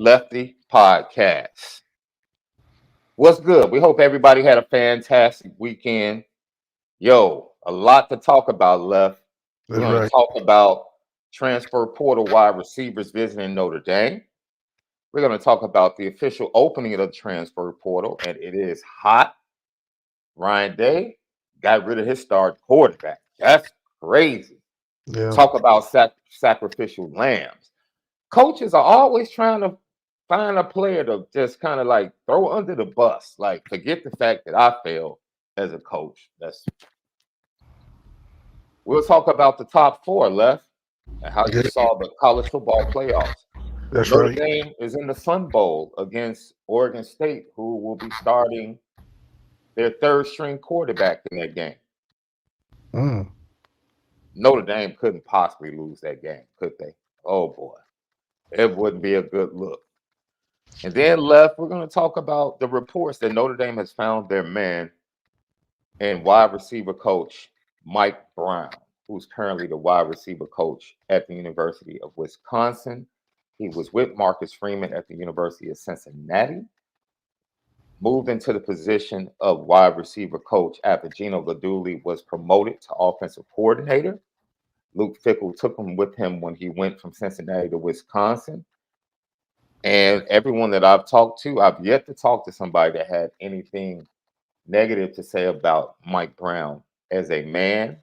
Lefty podcast. What's good? We hope everybody had a fantastic weekend. Yo, a lot to talk about, Left. We're That's going to right. talk about transfer portal wide receivers visiting Notre Dame. We're going to talk about the official opening of the transfer portal, and it is hot. Ryan Day got rid of his star quarterback. That's crazy. Yeah. Talk about sacrificial lambs. Coaches are always trying to find a player to just kind of like throw under the bus. Like, forget the fact that I failed as a coach. We'll talk about the top four, Left, and how you Yeah. saw the college football playoffs. That's Notre right. Dame is in the Sun Bowl against Oregon State, who will be starting their third string quarterback in that game. Mm. Notre Dame couldn't possibly lose that game, could they? Oh boy, it wouldn't be a good look. And then Left, we're going to talk about the reports that Notre Dame has found their man and wide receiver coach Mike Brown, who's currently the wide receiver coach at the University of Wisconsin. He was with Marcus Freeman at the University of Cincinnati, moved into the position of wide receiver coach after Gino Guidugli was promoted to offensive coordinator. Luke Fickell took him with him when he went from Cincinnati to Wisconsin. And everyone that I've talked to, I've yet to talk to somebody that had anything negative to say about Mike Brown as a man,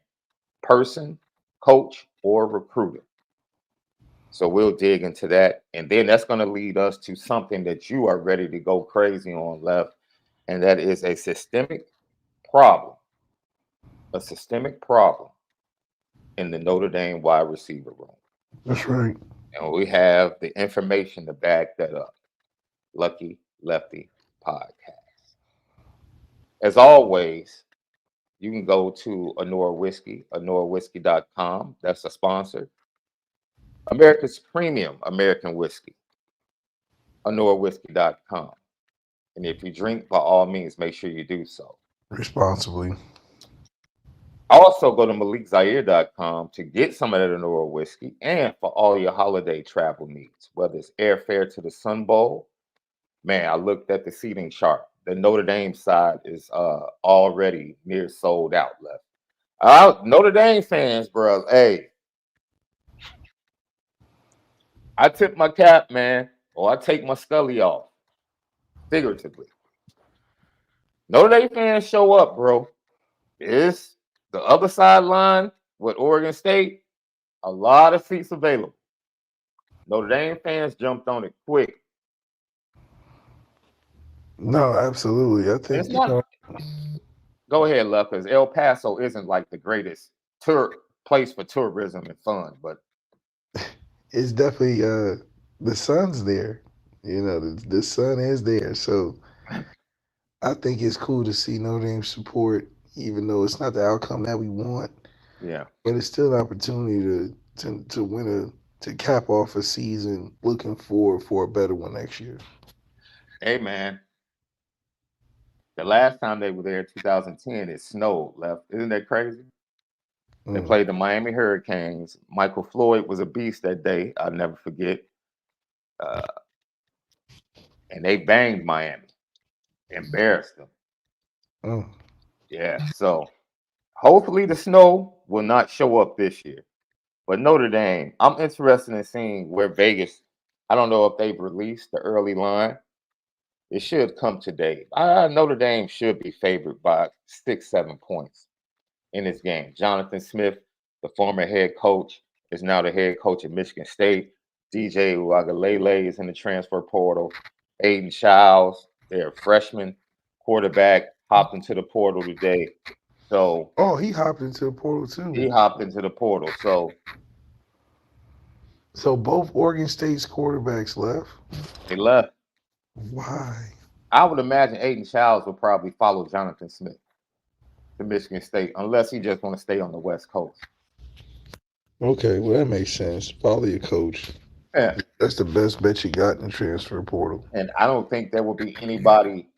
person, coach, or recruiter. So we'll dig into that. And then that's going to lead us to something that you are ready to go crazy on, Left. And that is a systemic problem. A systemic problem in the Notre Dame wide receiver room. That's right. And we have the information to back that up. Lucky Lefty podcast. As always, you can go to Onora Whiskey, OnoraWhiskey.com. That's a sponsor. America's premium American whiskey, OnoraWhiskey.com. And if you drink, by all means, make sure you do so. Responsibly. Also, go to MalikZaire.com to get some of that Onora whiskey and for all your holiday travel needs, whether it's airfare to the Sun Bowl. Man, I looked at the seating chart. The Notre Dame side is already near sold out, Left. Notre Dame fans, bro. Hey, I tip my cap, man, or I take my scully off, figuratively. Notre Dame fans show up, bro. It's the other sideline with Oregon State. A lot of seats available. Notre Dame fans jumped on it quick. No, absolutely. I And it's think, not. Go ahead, Left, because El Paso isn't like the greatest tour place for tourism and fun, but it's definitely the sun's there. The sun is there. So I think it's cool to see Notre Dame support, even though it's not the outcome that we want. yeah. But it's still an opportunity to win to cap off a season looking forward for a better one next year. Hey, man, the last time they were there, 2010, it snowed, Left. Isn't that crazy? They Mm. played the Miami Hurricanes. Michael Floyd was a beast that day. I'll never forget. Uh, and they banged Miami, embarrassed them. Mm. Yeah. So hopefully the snow will not show up this year. But Notre Dame, I'm interested in seeing where Vegas. I don't know if they've released the early line. It should come today. Notre Dame should be favored by 6, 7 points in this game. Jonathan Smith, the former head coach, is now the head coach at Michigan State. DJ Uagalele is in the transfer portal. Aiden Childs, their freshman quarterback, hopped into the portal today. So Oh, he hopped into the portal too. he hopped into the portal. So So both Oregon State's quarterbacks left. they left. Why? I would imagine Aiden Childs will probably follow Jonathan Smith to Michigan State, unless he just want to stay on the West Coast. Okay, well that makes sense. Follow your coach. Yeah. That's the best bet you got in the transfer portal. And I don't think there will be anybody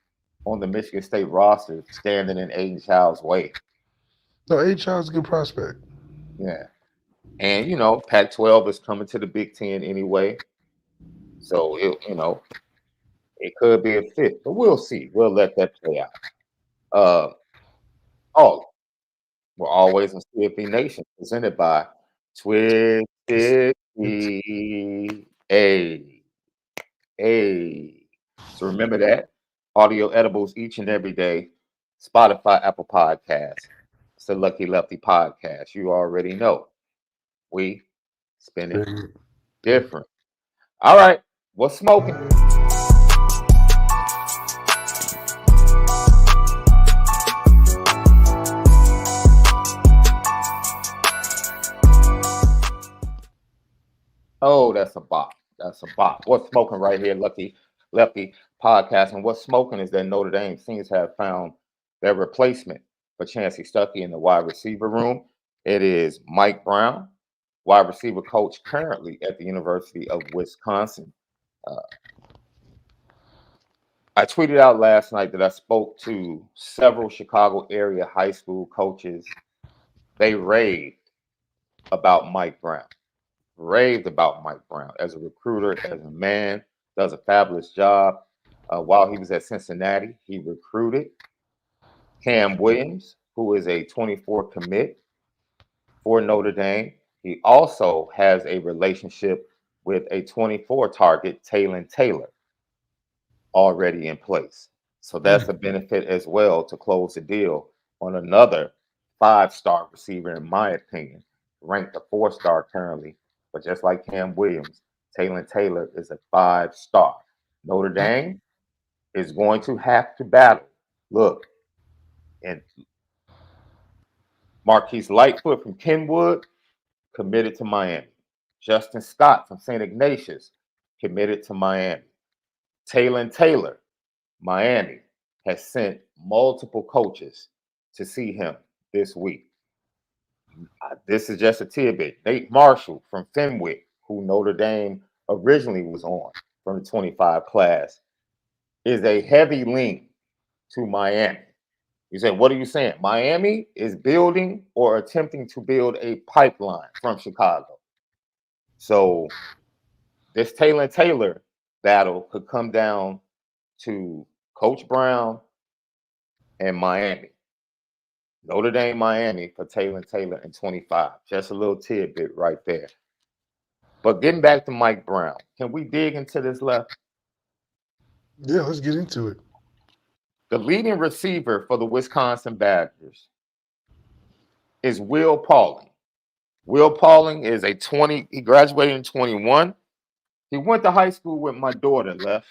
on the Michigan State roster standing in Aiden Child's way. No, Child's a good prospect. Yeah. And, Pac 12 is coming to the Big Ten anyway. So it could be a fit, but we'll see. We'll let that play out. Uh, oh, we're always in CFB Nation, presented by Twisted Tea. Hey. So remember that. Audio edibles each and every day. Spotify, Apple Podcasts. It's the Lucky Lefty Podcast. You already know. We spin it different. All right. What's smoking? Oh, that's a bop. That's a bop. What's smoking right here, Lucky Lefty Podcast? And what's smoking is that Notre Dame seniors have found their replacement for Chancey Stuckey in the wide receiver room. It is Mike Brown, wide receiver coach currently at the University of Wisconsin. I tweeted out last night that I spoke to several Chicago area high school coaches. They raved about Mike Brown. Raved about Mike Brown as a recruiter, as a man, does a fabulous job. While he was at Cincinnati, he recruited Cam Williams, who is a 24 commit for Notre Dame. He also has a relationship with a 24 target, Taylon Taylor, already in place. So that's a benefit as well to close the deal on another 5-star receiver, in my opinion, ranked a 4-star currently. But just like Cam Williams, Taylon Taylor is a 5-star. Notre Dame is going to have to battle. Look, and Marquise Lightfoot from Kenwood committed to Miami. Justin Scott from St. Ignatius committed to Miami. Taylon Taylor, Miami, has sent multiple coaches to see him this week. This is just a tidbit. Nate Marshall from Fenwick, who Notre Dame originally was on from the 25 class, is a heavy lean to Miami. You say, what are you saying? Miami is building or attempting to build a pipeline from Chicago. So this Taylon Taylor battle could come down to Coach Brown and Miami. Notre Dame, Miami for Taylon Taylor in 25. Just a little tidbit right there. But getting back to Mike Brown, can we dig into this left? Yeah, let's get into it. The leading receiver for the Wisconsin Badgers is Will Pauling. Will Pauling is he graduated in 21. He went to high school with my daughter, Left.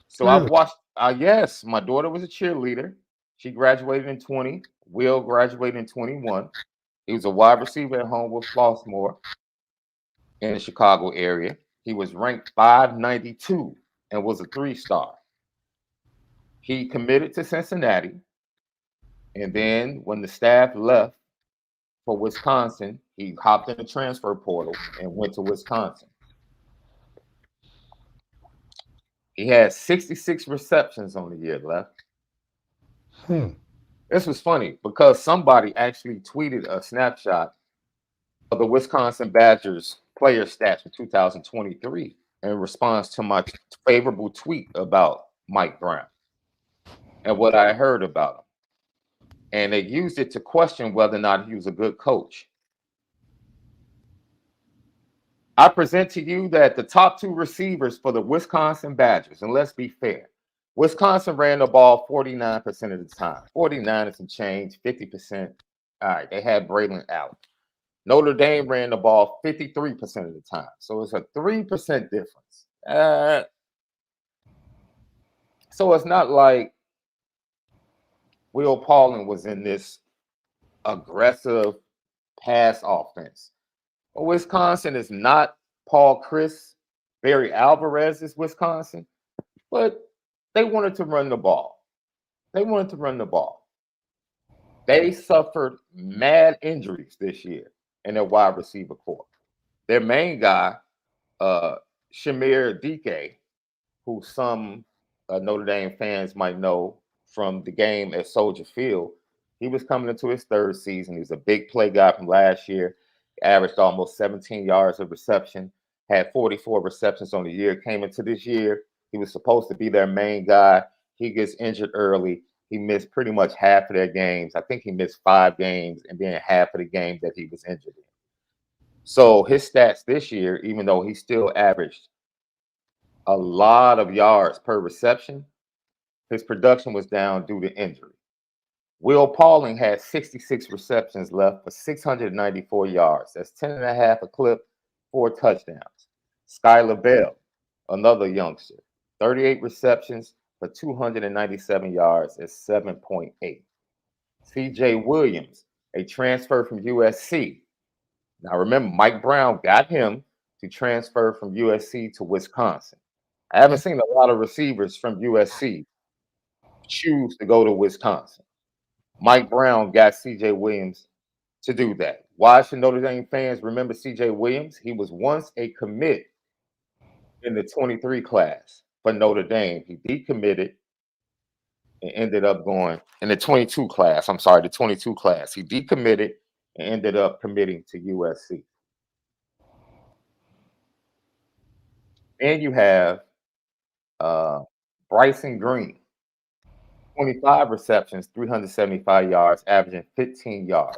So I've Really? watched, yes, my daughter was a cheerleader. She graduated in 20. Will graduated in 21. He was a wide receiver at home with Flossmoor in the Chicago area. He was ranked 592 and was a 3-star. He committed to Cincinnati. And then when the staff left for Wisconsin, he hopped in the transfer portal and went to Wisconsin. He had 66 receptions on the year Left. This was funny because somebody actually tweeted a snapshot of the Wisconsin Badgers player stats for 2023 in response to my favorable tweet about Mike Brown and what I heard about him. And they used it to question whether or not he was a good coach. I present to you that the top 2 receivers for the Wisconsin Badgers, and let's be fair, Wisconsin ran the ball 49% of the time. 49 and some change, 50%. All right, they had Braylon Allen. Notre Dame ran the ball 53% of the time. So it's a 3% difference. So it's not like Will Pauling was in this aggressive pass offense. But Wisconsin is not Paul KRIS, Barry Alvarez's Wisconsin, but they wanted to run the ball. They suffered mad injuries this year in their wide receiver corps. Their main guy, Shamir Dike, who some Notre Dame fans might know from the game at Soldier Field, he was coming into his 3rd season. He was a big play guy from last year. He averaged almost 17 yards of reception, had 44 receptions on the year. Came into this year, he was supposed to be their main guy. He gets injured early. He missed pretty much half of their games. I think he missed 5 games and then half of the games that he was injured in. So his stats this year, even though he still averaged a lot of yards per reception, his production was down due to injury. Will Pauling had 66 receptions left for 694 yards. That's 10 and a half a clip, 4 touchdowns. Skylar Bell, another youngster, 38 receptions for 297 yards at 7.8. CJ Williams, a transfer from USC. Now remember, Mike Brown got him to transfer from USC to Wisconsin. I haven't seen a lot of receivers from USC choose to go to Wisconsin. Mike Brown got CJ Williams to do that. Why should Notre Dame fans remember CJ Williams? He was once a commit in the 23 class for Notre Dame. He decommitted and ended up going in the 22 class. I'm sorry, the 22 class. He decommitted and ended up committing to USC. And you have Bryson Green, 25 receptions, 375 yards, averaging 15 yards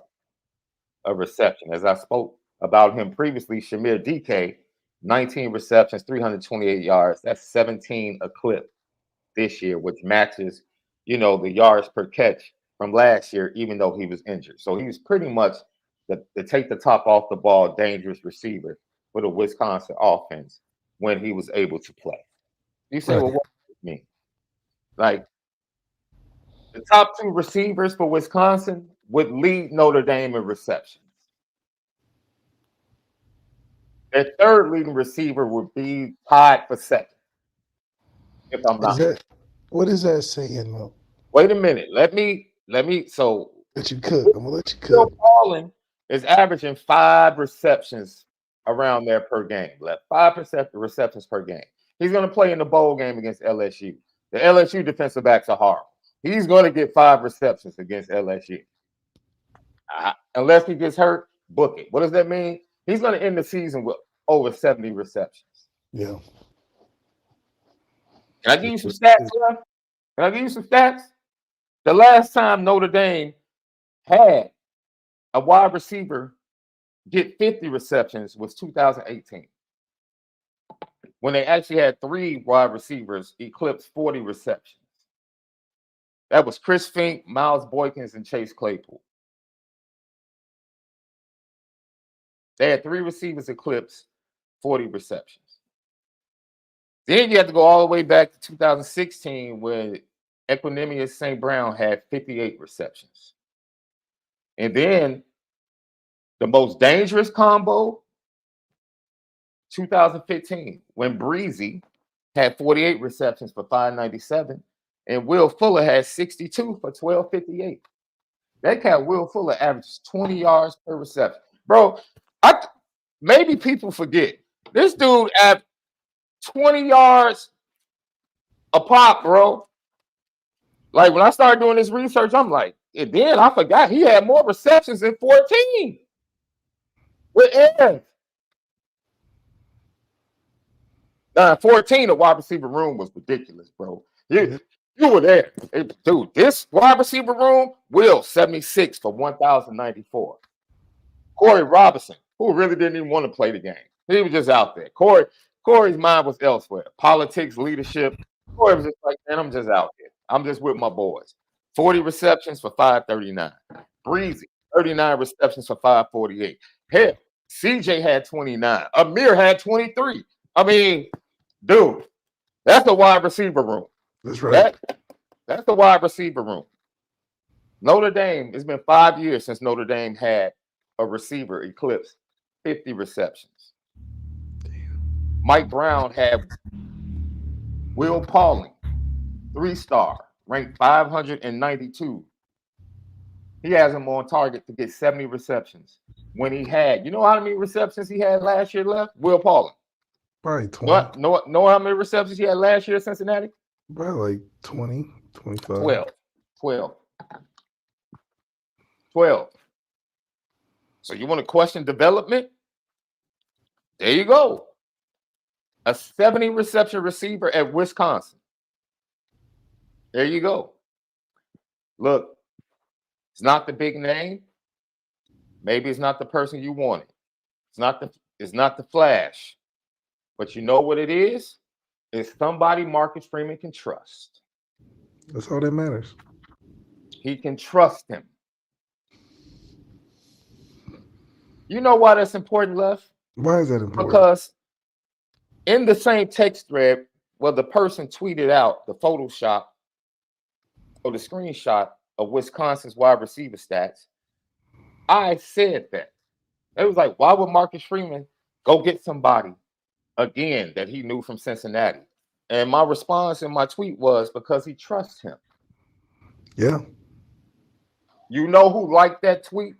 a reception. As I spoke about him previously, Shamir DK, 19 receptions, 328 yards. That's 17 a clip this year, which matches, the yards per catch from last year, even though he was injured. So he was pretty much the take the top off the ball, dangerous receiver for the Wisconsin offense when he was able to play. You say, well, what does it mean? Like, the top 2 receivers for Wisconsin would lead Notre Dame in receptions. Their third leading receiver would be tied for second. If I'm not. What is that saying, though? Wait a minute. Let me. So let you cook. I'm gonna let you Will cook. Pauling is averaging 5 receptions around there per game. Left 5 receptions per game. He's going to play in the bowl game against LSU. The LSU defensive backs are horrible. He's going to get 5 receptions against LSU. Unless he gets hurt, book it. What does that mean? He's going to end the season with over 70 receptions. Yeah. Can I give you some stats, Can I give you some stats? The last time Notre Dame had a wide receiver get 50 receptions was 2018. When they actually had 3 wide receivers eclipse 40 receptions. That was Chris Fink, Miles Boykins, and Chase Claypool. They had 3 receivers eclipse 40 receptions. Then you have to go all the way back to 2016 when Equanimous St. Brown had 58 receptions. And then the most dangerous combo, 2015, when Breezy had 48 receptions for 597, and Will Fuller had 62 for 1258. That cat, Will Fuller, averages 20 yards per reception. Bro, maybe people forget. This dude at 20 yards a pop, bro. Like, when I started doing this research, I'm like, and then I forgot he had more receptions than 14 with Aaron. Now, 14, the wide receiver room was ridiculous, bro. You were there. Dude, this wide receiver room, Will, 76 for 1,094. Corey Robinson, who really didn't even want to play the game. He was just out there. Corey's mind was elsewhere. Politics, leadership. Corey was just like, man, I'm just out there. I'm just with my boys. 40 receptions for 539. Breezy, 39 receptions for 548. Hell, CJ had 29. Amir had 23. I mean, dude, that's the wide receiver room. That's right. That's the wide receiver room. Notre Dame, it's been 5 years since Notre Dame had a receiver eclipse 50 receptions. Damn. Mike Brown had Will Pauling, 3-star, ranked 592. He has him on target to get 70 receptions. When he had, you know how many receptions he had last year left? Will Pauling. Probably 20. Know how many receptions he had last year at Cincinnati? Probably like 20, 25. 12. So you want to question development? There you go. a 70 reception receiver at Wisconsin. There you go. Look, it's not the big name. Maybe it's not the person you wanted. It's not the flash. But you know what it is? It's somebody Marcus Freeman can trust. That's all that matters. He can trust him. You know why that's important, Left? Why is that important? Because in the same text thread, where the person tweeted out the Photoshop or the screenshot of Wisconsin's wide receiver stats, I said that. It was like, why would Marcus Freeman go get somebody again that he knew from Cincinnati? And my response in my tweet was because he trusts him. Yeah. You know who liked that tweet?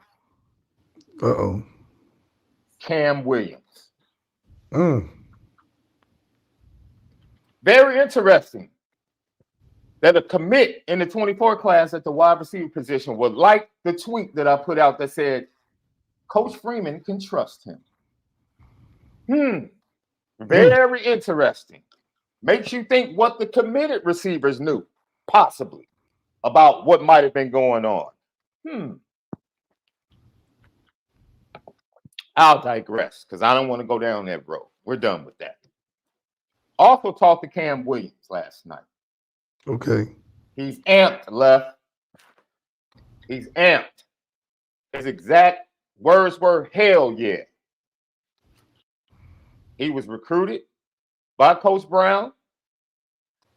Uh-oh. Cam Williams. Mm. Very interesting that a commit in the 24 class at the wide receiver position would like the tweet that I put out that said, Coach Freeman can trust him. Very interesting. Makes you think what the committed receivers knew, possibly, about what might have been going on. I'll digress because I don't want to go down that road. We're done with that. Also talked to Cam Williams last night. Okay. He's amped, Left. He's amped. His exact words were, hell yeah. He was recruited by Coach Brown.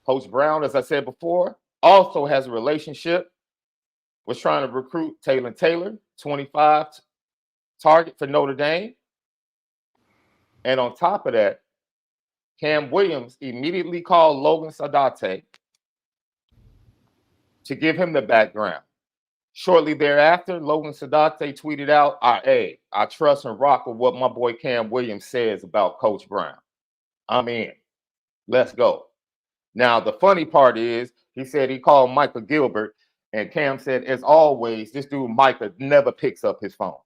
Coach Brown, as I said before, also has a relationship. Was trying to recruit Taylor, 25 target for Notre Dame. And on top of that, Cam Williams immediately called Logan Sadate to give him the background. Shortly thereafter, Logan Sadate tweeted out, I trust and rock with what my boy Cam Williams says about Coach Brown. I'm in. Let's go. Now, the funny part is he said he called Micah Gilbert, and Cam said, as always, this dude Micah never picks up his phone.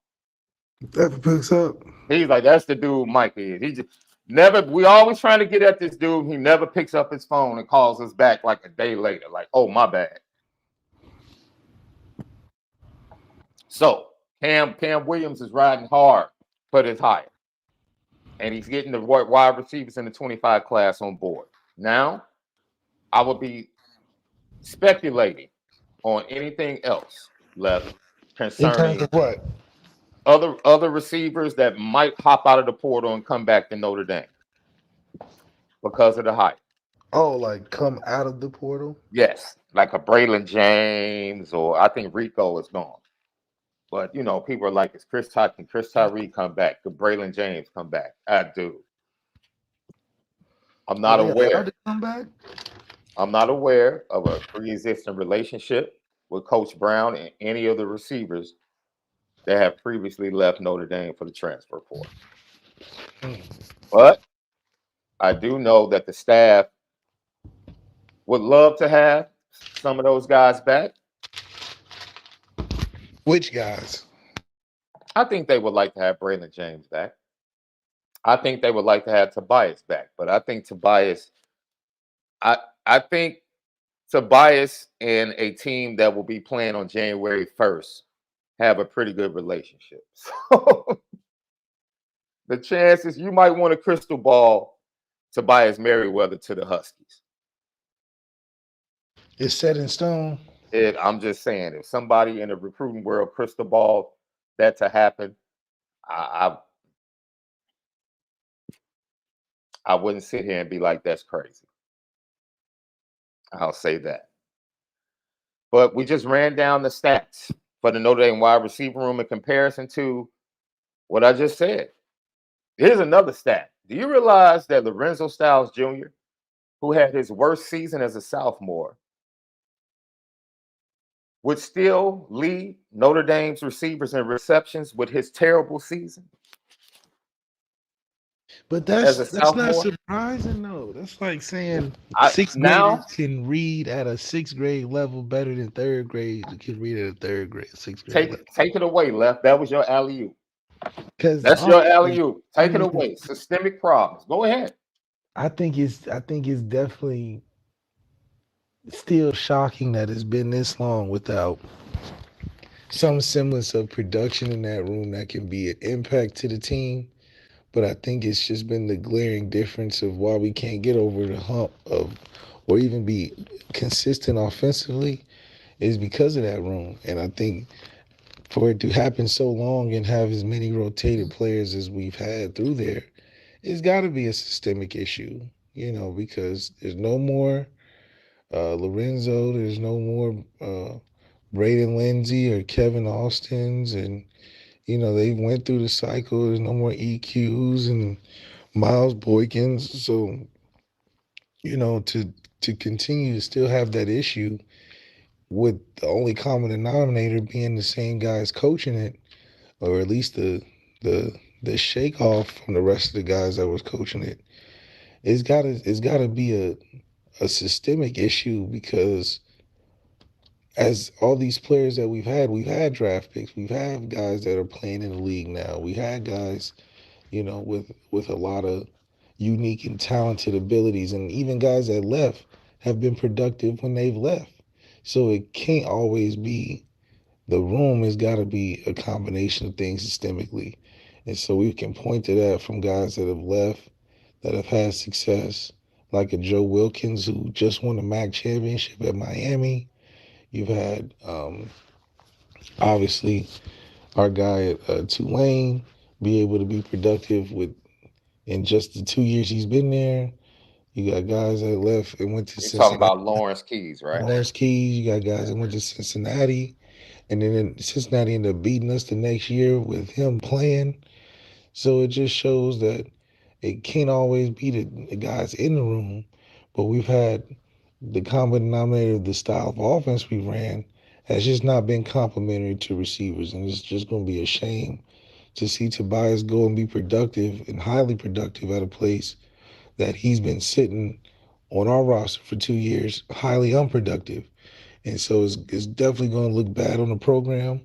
Never picks up. He's like, that's the dude Micah is. He just never, we always trying to get at this dude. He never picks up his phone and calls us back like a day later. Like, oh, my bad. So Cam Williams is riding hard for this hire. And he's getting the wide receivers in the 25 class on board. Now, I will be speculating on anything else left concerning in terms of what? Other receivers that might hop out of the portal and come back to Notre Dame because of the hype. Oh, like come out of the portal? Yes, like a Braylon James, or I think Rico is gone. But, you know, people are like, is Chris Tyree come back? Could Braylon James come back? I do. I'm not aware. Come back? I'm not aware of a pre-existing relationship with Coach Brown and any of the receivers that have previously left Notre Dame for the transfer portal. But I do know that the staff would love to have some of those guys back. Which guys? I think they would like to have Braylon James back. I think they would like to have Tobias back. But I think Tobias, I think Tobias and a team that will be playing on January 1st have a pretty good relationship. So the chances you might want to crystal ball Tobias Merriweather to the Huskies. It's set in stone. I'm just saying, if somebody in the recruiting world crystal ball that to happen, I wouldn't sit here and be like, that's crazy. I'll say that. But we just ran down the stats for the Notre Dame wide receiver room in comparison to what I just said. Here's another stat. Do you realize that Lorenzo Styles Jr., who had his worst season as a sophomore, would still lead Notre Dame's receivers and receptions with his terrible season? But that's not surprising, though. That's like saying sixth graders can read at a sixth grade level better than third grade can read at a third grade, sixth grade level. Take it away, Left. That was your alley-oop. That's your alley-oop. Take it away. Systemic problems. Go ahead. I think it's definitely still shocking that it's been this long without some semblance of production in that room that can be an impact to the team. But I think it's just been the glaring difference of why we can't get over the hump of or even be consistent offensively is because of that room. And I think for it to happen so long and have as many rotated players as we've had through there, it's got to be a systemic issue, because there's no more Lorenzo, there's no more Braden Lindsay or Kevin Austins, and they went through the cycle. There's no more EQs and Miles Boykins. So, to continue to still have that issue with the only common denominator being the same guys coaching it, or at least the the shake off from the rest of the guys that was coaching it, it's gotta be a systemic issue because as all these players that we've had draft picks, we've had guys that are playing in the league now. We had guys, with a lot of unique and talented abilities, and even guys that left have been productive when they've left. So it can't always be the room. Has got to be a combination of things systemically, and so we can point to that from guys that have left that have had success, like a Joe Wilkins who just won the MAC championship at Miami. You've had obviously our guy at Tulane be able to be productive with in just the 2 years he's been there. You got guys that left and went to You're talking Cincinnati. about Lawrence Keys, right? Lawrence Keys. You got guys that went to Cincinnati, and then Cincinnati ended up beating us the next year with him playing. So it just shows that it can't always be the guys in the room, but we've had the common denominator of the style of offense we ran has just not been complementary to receivers, and it's just going to be a shame to see Tobias go and be productive and highly productive at a place that he's been sitting on our roster for 2 years, highly unproductive. And so it's definitely going to look bad on the program.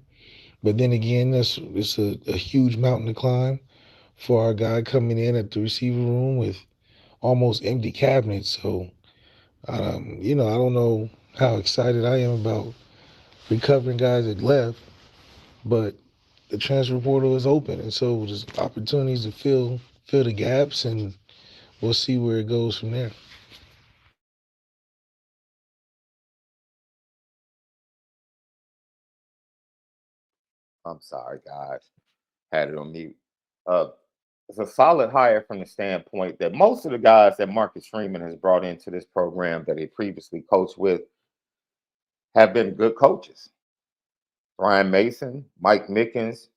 But then again, it's a huge mountain to climb for our guy coming in at the receiver room with almost empty cabinets. So, I don't know how excited I am about recovering guys that left, but the transfer portal is open, and so there's opportunities to fill the gaps, and we'll see where it goes from there. I'm sorry, guys. Had it on mute. Uh, it's a solid hire from the standpoint that most of the guys that Marcus Freeman has brought into this program that he previously coached with have been good coaches. Brian Mason, Mike Mickens,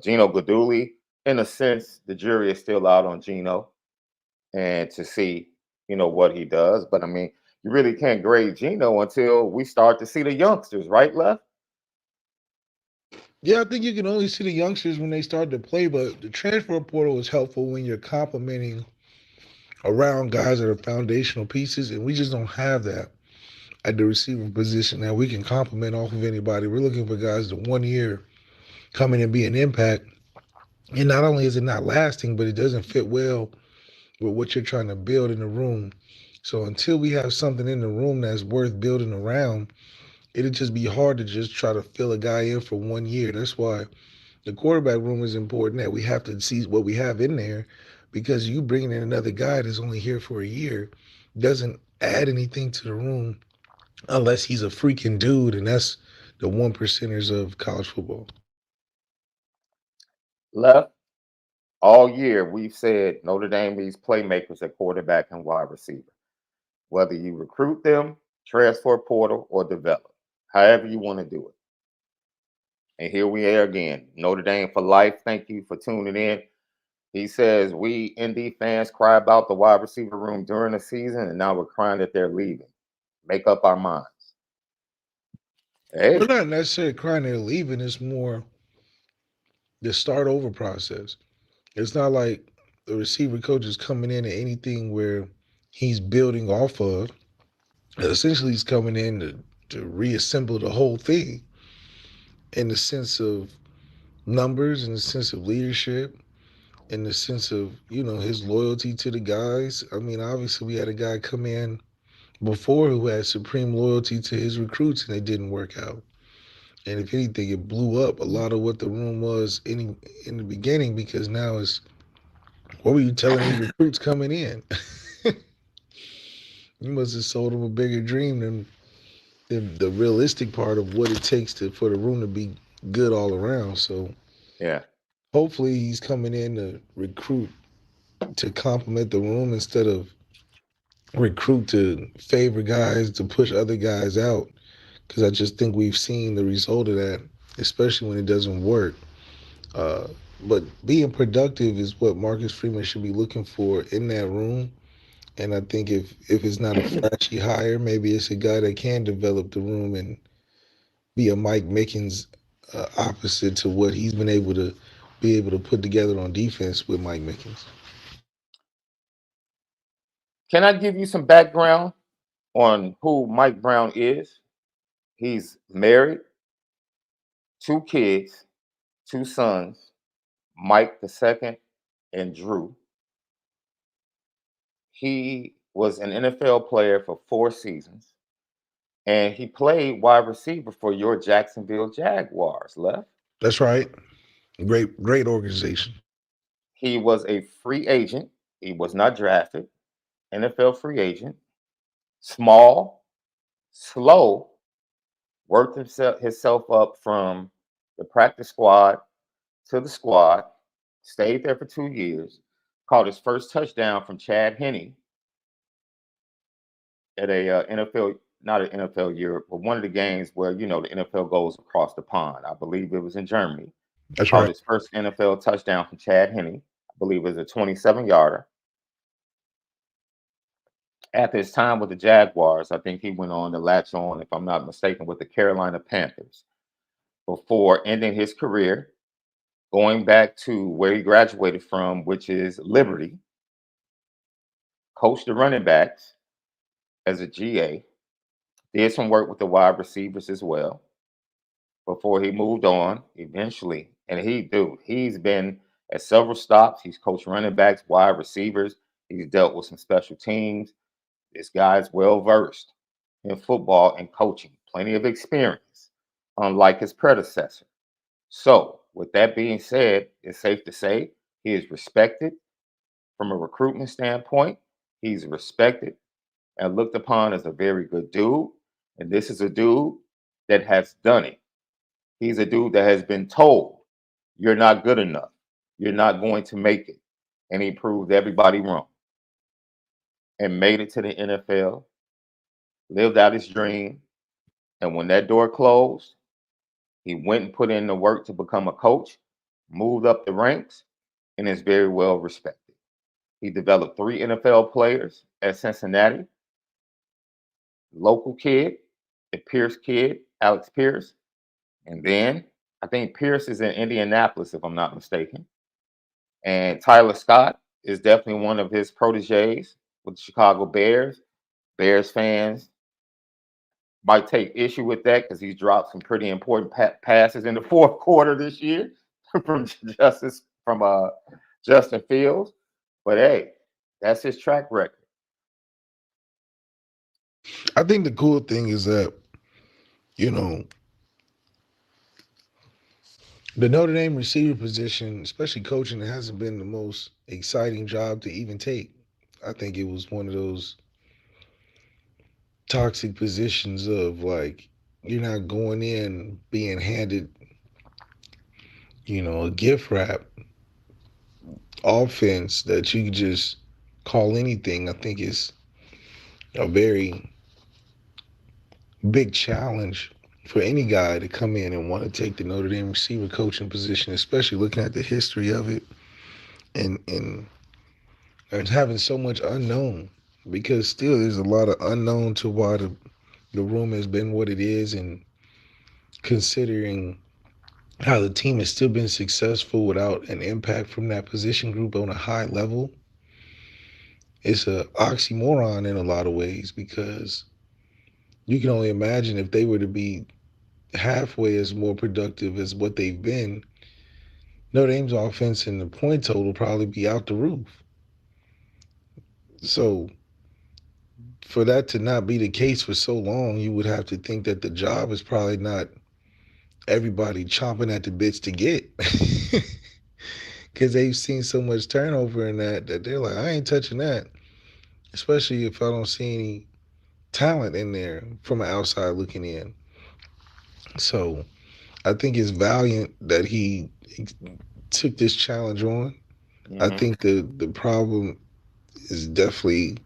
Gino Gaduli. In a sense, the jury is still out on Gino and to see, what he does. But I mean, you really can't grade Gino until we start to see the youngsters, right, Left? Yeah, I think you can only see the youngsters when they start to play, but the transfer portal is helpful when you're complimenting around guys that are foundational pieces, and we just don't have that at the receiver position. Now we can compliment off of anybody. We're looking for guys to 1 year come in and be an impact. And not only is it not lasting, but it doesn't fit well with what you're trying to build in the room. So until we have something in the room that's worth building around, it'll just be hard to just try to fill a guy in for 1 year. That's why the quarterback room is important, that we have to see what we have in there, because you bringing in another guy that's only here for a year doesn't add anything to the room unless he's a freaking dude, and that's the one percenters of college football. Left. All year, we've said Notre Dame needs playmakers at quarterback and wide receiver, whether you recruit them, transfer portal, or develop, however you want to do it. And here we are again. Notre Dame for life. Thank you for tuning in. He says, we ND fans cry about the wide receiver room during the season, and now we're crying that they're leaving. Make up our minds. We're Hey, not necessarily crying they're leaving. It's more the start over process. It's not like the receiver coach is coming in at anything where he's building off of. Essentially, he's coming in to reassemble the whole thing in the sense of numbers, in the sense of leadership, in the sense of, his loyalty to the guys. I mean, obviously, we had a guy come in before who had supreme loyalty to his recruits, and it didn't work out. And if anything, it blew up a lot of what the room was in the beginning, because now it's, what were you telling these recruits coming in? You must have sold them a bigger dream than the realistic part of what it takes for the room to be good all around. So Yeah. hopefully he's coming in to recruit to complement the room instead of recruit to favor guys to push other guys out. Because I just think we've seen the result of that, especially when it doesn't work. Uh, but being productive is what Marcus Freeman should be looking for in that room. And I think if it's not a flashy hire, maybe it's a guy that can develop the room and be a Mike Mickens opposite to what he's been able to put together on defense with Mike Mickens. Can I give you some background on who Mike Brown is? He's married, two kids, two sons, Mike the second and Drew. He was an NFL player for 4 seasons, and he played wide receiver for your Jacksonville Jaguars. Left. That's right. Great organization. He was a free agent. He was not drafted. NFL free agent. Small, slow, worked himself up from the practice squad to the squad, stayed there for 2 years, caught his first touchdown from Chad Henne at a NFL, not an NFL year, but one of the games where, the NFL goes across the pond. I believe it was in Germany. That's Caught right. his first NFL touchdown from Chad Henne. I believe it was a 27-yarder. After his time with the Jaguars, I think he went on to latch on, if I'm not mistaken, with the Carolina Panthers before ending his career, going back to where he graduated from, which is Liberty, coached the running backs as a GA, did some work with the wide receivers as well before he moved on eventually. And he's been at several stops. He's coached running backs, wide receivers. He's dealt with some special teams. This guy's well versed in football and coaching, plenty of experience, unlike his predecessor. So, with that being said, it's safe to say he is respected from a recruitment standpoint. He's respected and looked upon as a very good dude. And this is a dude that has done it. He's a dude that has been told, you're not good enough. You're not going to make it. And he proved everybody wrong and made it to the NFL, lived out his dream. And when that door closed, he went and put in the work to become a coach, moved up the ranks, and is very well respected. He developed 3 NFL players at Cincinnati, local kid, the Pierce kid, Alex Pierce. And then I think Pierce is in Indianapolis, if I'm not mistaken. And Tyler Scott is definitely one of his proteges with the Chicago Bears. Bears fans might take issue with that because he's dropped some pretty important passes in the fourth quarter this year from Justin Fields. But hey, that's his track record. I think the cool thing is that, you know, the Notre Dame receiver position, especially coaching, it hasn't been the most exciting job to even take. I think it was one of those toxic positions of like, you're not going in being handed, a gift wrap offense that you can just call anything. I think is a very big challenge for any guy to come in and want to take the Notre Dame receiver coaching position, especially looking at the history of it and having so much unknown. Because still there's a lot of unknown to why the room has been what it is, and considering how the team has still been successful without an impact from that position group on a high level, it's a oxymoron in a lot of ways, because you can only imagine if they were to be halfway as more productive as what they've been, Notre Dame's offense and the point total will probably be out the roof. So for that to not be the case for so long, you would have to think that the job is probably not everybody chomping at the bits to get. Because they've seen so much turnover in that they're like, I ain't touching that. Especially if I don't see any talent in there from an outside looking in. So I think it's valiant that he took this challenge on. I Hmm. think the problem is definitely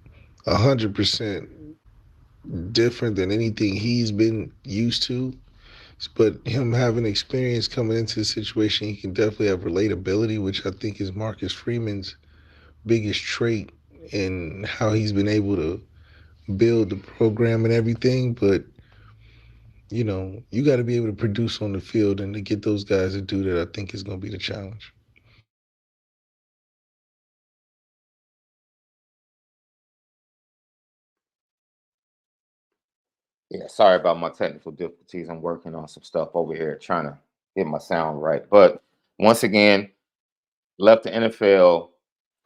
100% different than anything he's been used to. But him having experience coming into the situation, he can definitely have relatability, which I think is Marcus Freeman's biggest trait in how he's been able to build the program and everything. But you got to be able to produce on the field, and to get those guys to do that, I think is going to be the challenge. Yeah, sorry about my technical difficulties. I'm working on some stuff over here, trying to get my sound right. But once again, left the NFL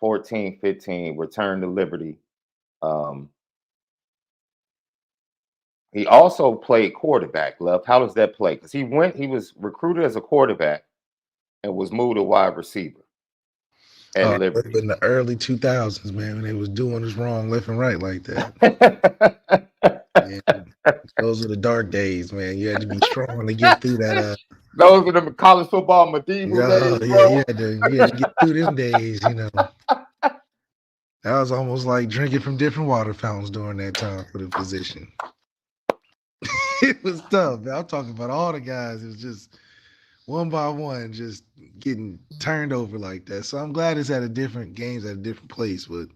14-15, returned to Liberty. Um, he also played quarterback. Left. How does that play? Because he was recruited as a quarterback and was moved to wide receiver at Liberty. In the early 2000s, man, when they was doing us wrong left and right like that. Yeah, those were the dark days, man. You had to be strong to get through that. Those were the college football medieval Yeah, days, yeah, bro. you had to get through them days. That was almost like drinking from different water fountains during that time for the position. It was tough. Man. I'm talking about all the guys. It was just one by one, just getting turned over like that. So I'm glad it's at a different games at a different place, but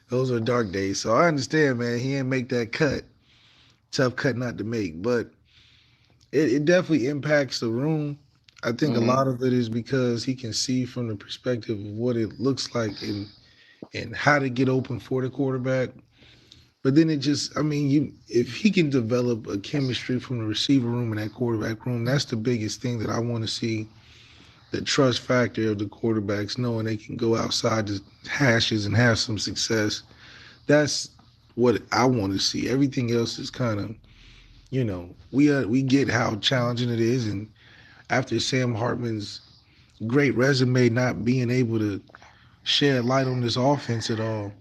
those are dark days. So I understand, man. He didn't make that cut. Tough cut not to make, but it definitely impacts the room. I think a Hmm. lot of it is because he can see from the perspective of what it looks like and how to get open for the quarterback. But then it just, I mean, if he can develop a chemistry from the receiver room and that quarterback room, that's the biggest thing that I want to see. The trust factor of the quarterbacks, knowing they can go outside the hashes and have some success. That's what I want to see. Everything else is kind of, we get how challenging it is, and after Sam Hartman's great resume not being able to shed light on this offense at all,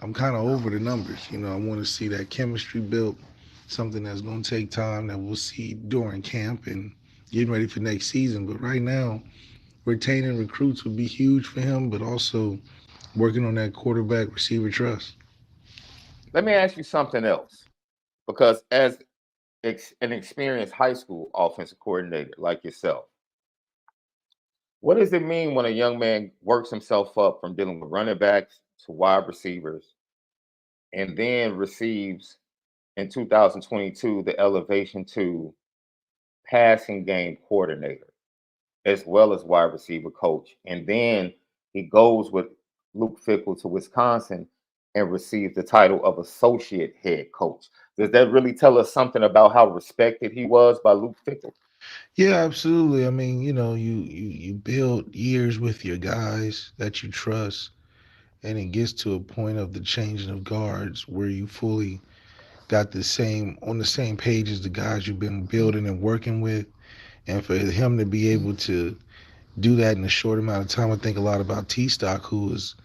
I'm kind of over the numbers. I want to see that chemistry built, something that's going to take time that we'll see during camp and getting ready for next season. But right now, retaining recruits would be huge for him, but also working on that quarterback receiver trust. Let me ask you something else, because as an experienced high school offensive coordinator like yourself, what does it mean when a young man works himself up from dealing with running backs to wide receivers and then receives in 2022 the elevation to passing game coordinator as well as wide receiver coach? And then he goes with Luke Fickell to Wisconsin and receives the title of associate head coach. Does that really tell us something about how respected he was by Luke Fickell? Yeah, absolutely. I mean, you build years with your guys that you trust, and it gets to a point of the changing of guards where you fully got the same on the same page as the guys you've been building and working with. And for him to be able to do that in a short amount of time, I think a lot about T Stock, who was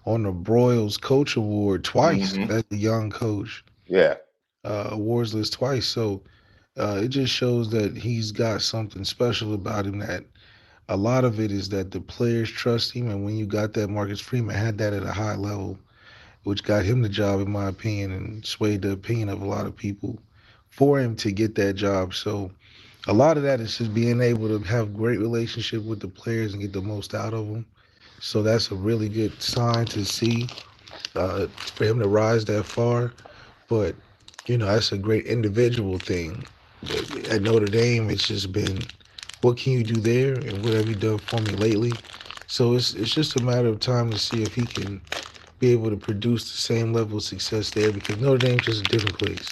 on the Broyles Coach Award twice Hmm. as a young coach, Yeah. awards list twice. So it just shows that he's got something special about him. That a lot of it is that the players trust him, and when you got that, Marcus Freeman had that at a high level, which got him the job, in my opinion, and swayed the opinion of a lot of people for him to get that job. So a lot of that is just being able to have great relationship with the players and get the most out of them. So that's a really good sign to see for him to rise that far. But that's a great individual thing. At Notre Dame, it's just been, what can you do there, and what have you done for me lately? So it's just a matter of time to see if he can be able to produce the same level of success there, because Notre Dame's just a different place.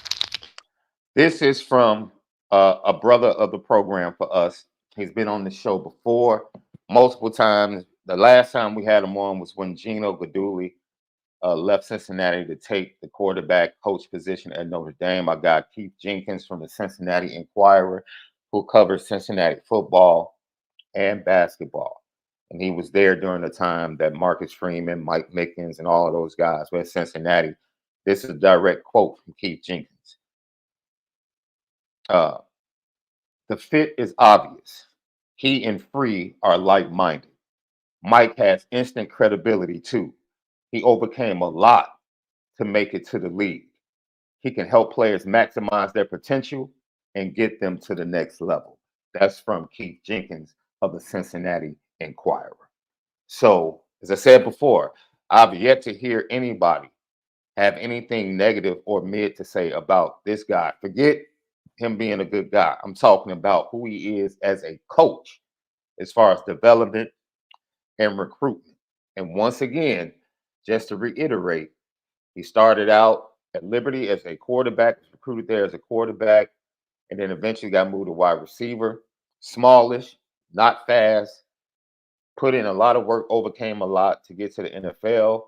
This is from a brother of the program for us. He's been on the show before. multiple times. The last time we had him on was when Gino Guidugli left Cincinnati to take the quarterback coach position at Notre Dame. I got Keith Jenkins from the Cincinnati Enquirer, who covers Cincinnati football and basketball. And he was there during the time that Marcus Freeman, Mike Mickens, and all of those guys were at Cincinnati. This is a direct quote from Keith Jenkins. The fit is obvious. He and Free are like-minded. Mike has instant credibility too. He overcame a lot to make it to the league. He can help players maximize their potential and get them to the next level. That's from Keith Jenkins of the Cincinnati Enquirer. So, as I said before, I've yet to hear anybody have anything negative or mid to say about this guy. Forget him being a good guy. I'm talking about who he is as a coach, as far as development and recruitment. And once again, just to reiterate, he started out at Liberty as a quarterback, was recruited there as a quarterback, and then eventually got moved to wide receiver. Smallish, not fast, put in a lot of work, overcame a lot to get to the NFL.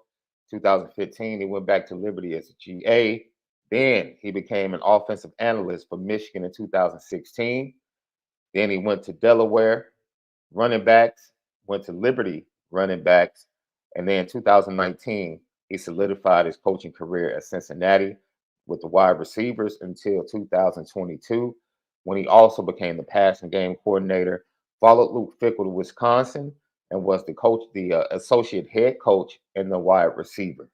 2015, he went back to Liberty as a GA. Then he became an offensive analyst for Michigan in 2016. Then he went to Delaware, running backs, went to Liberty, running backs. And then in 2019, he solidified his coaching career at Cincinnati with the wide receivers until 2022, when he also became the passing game coordinator, followed Luke Fickell to Wisconsin, and was the associate head coach and the wide receiver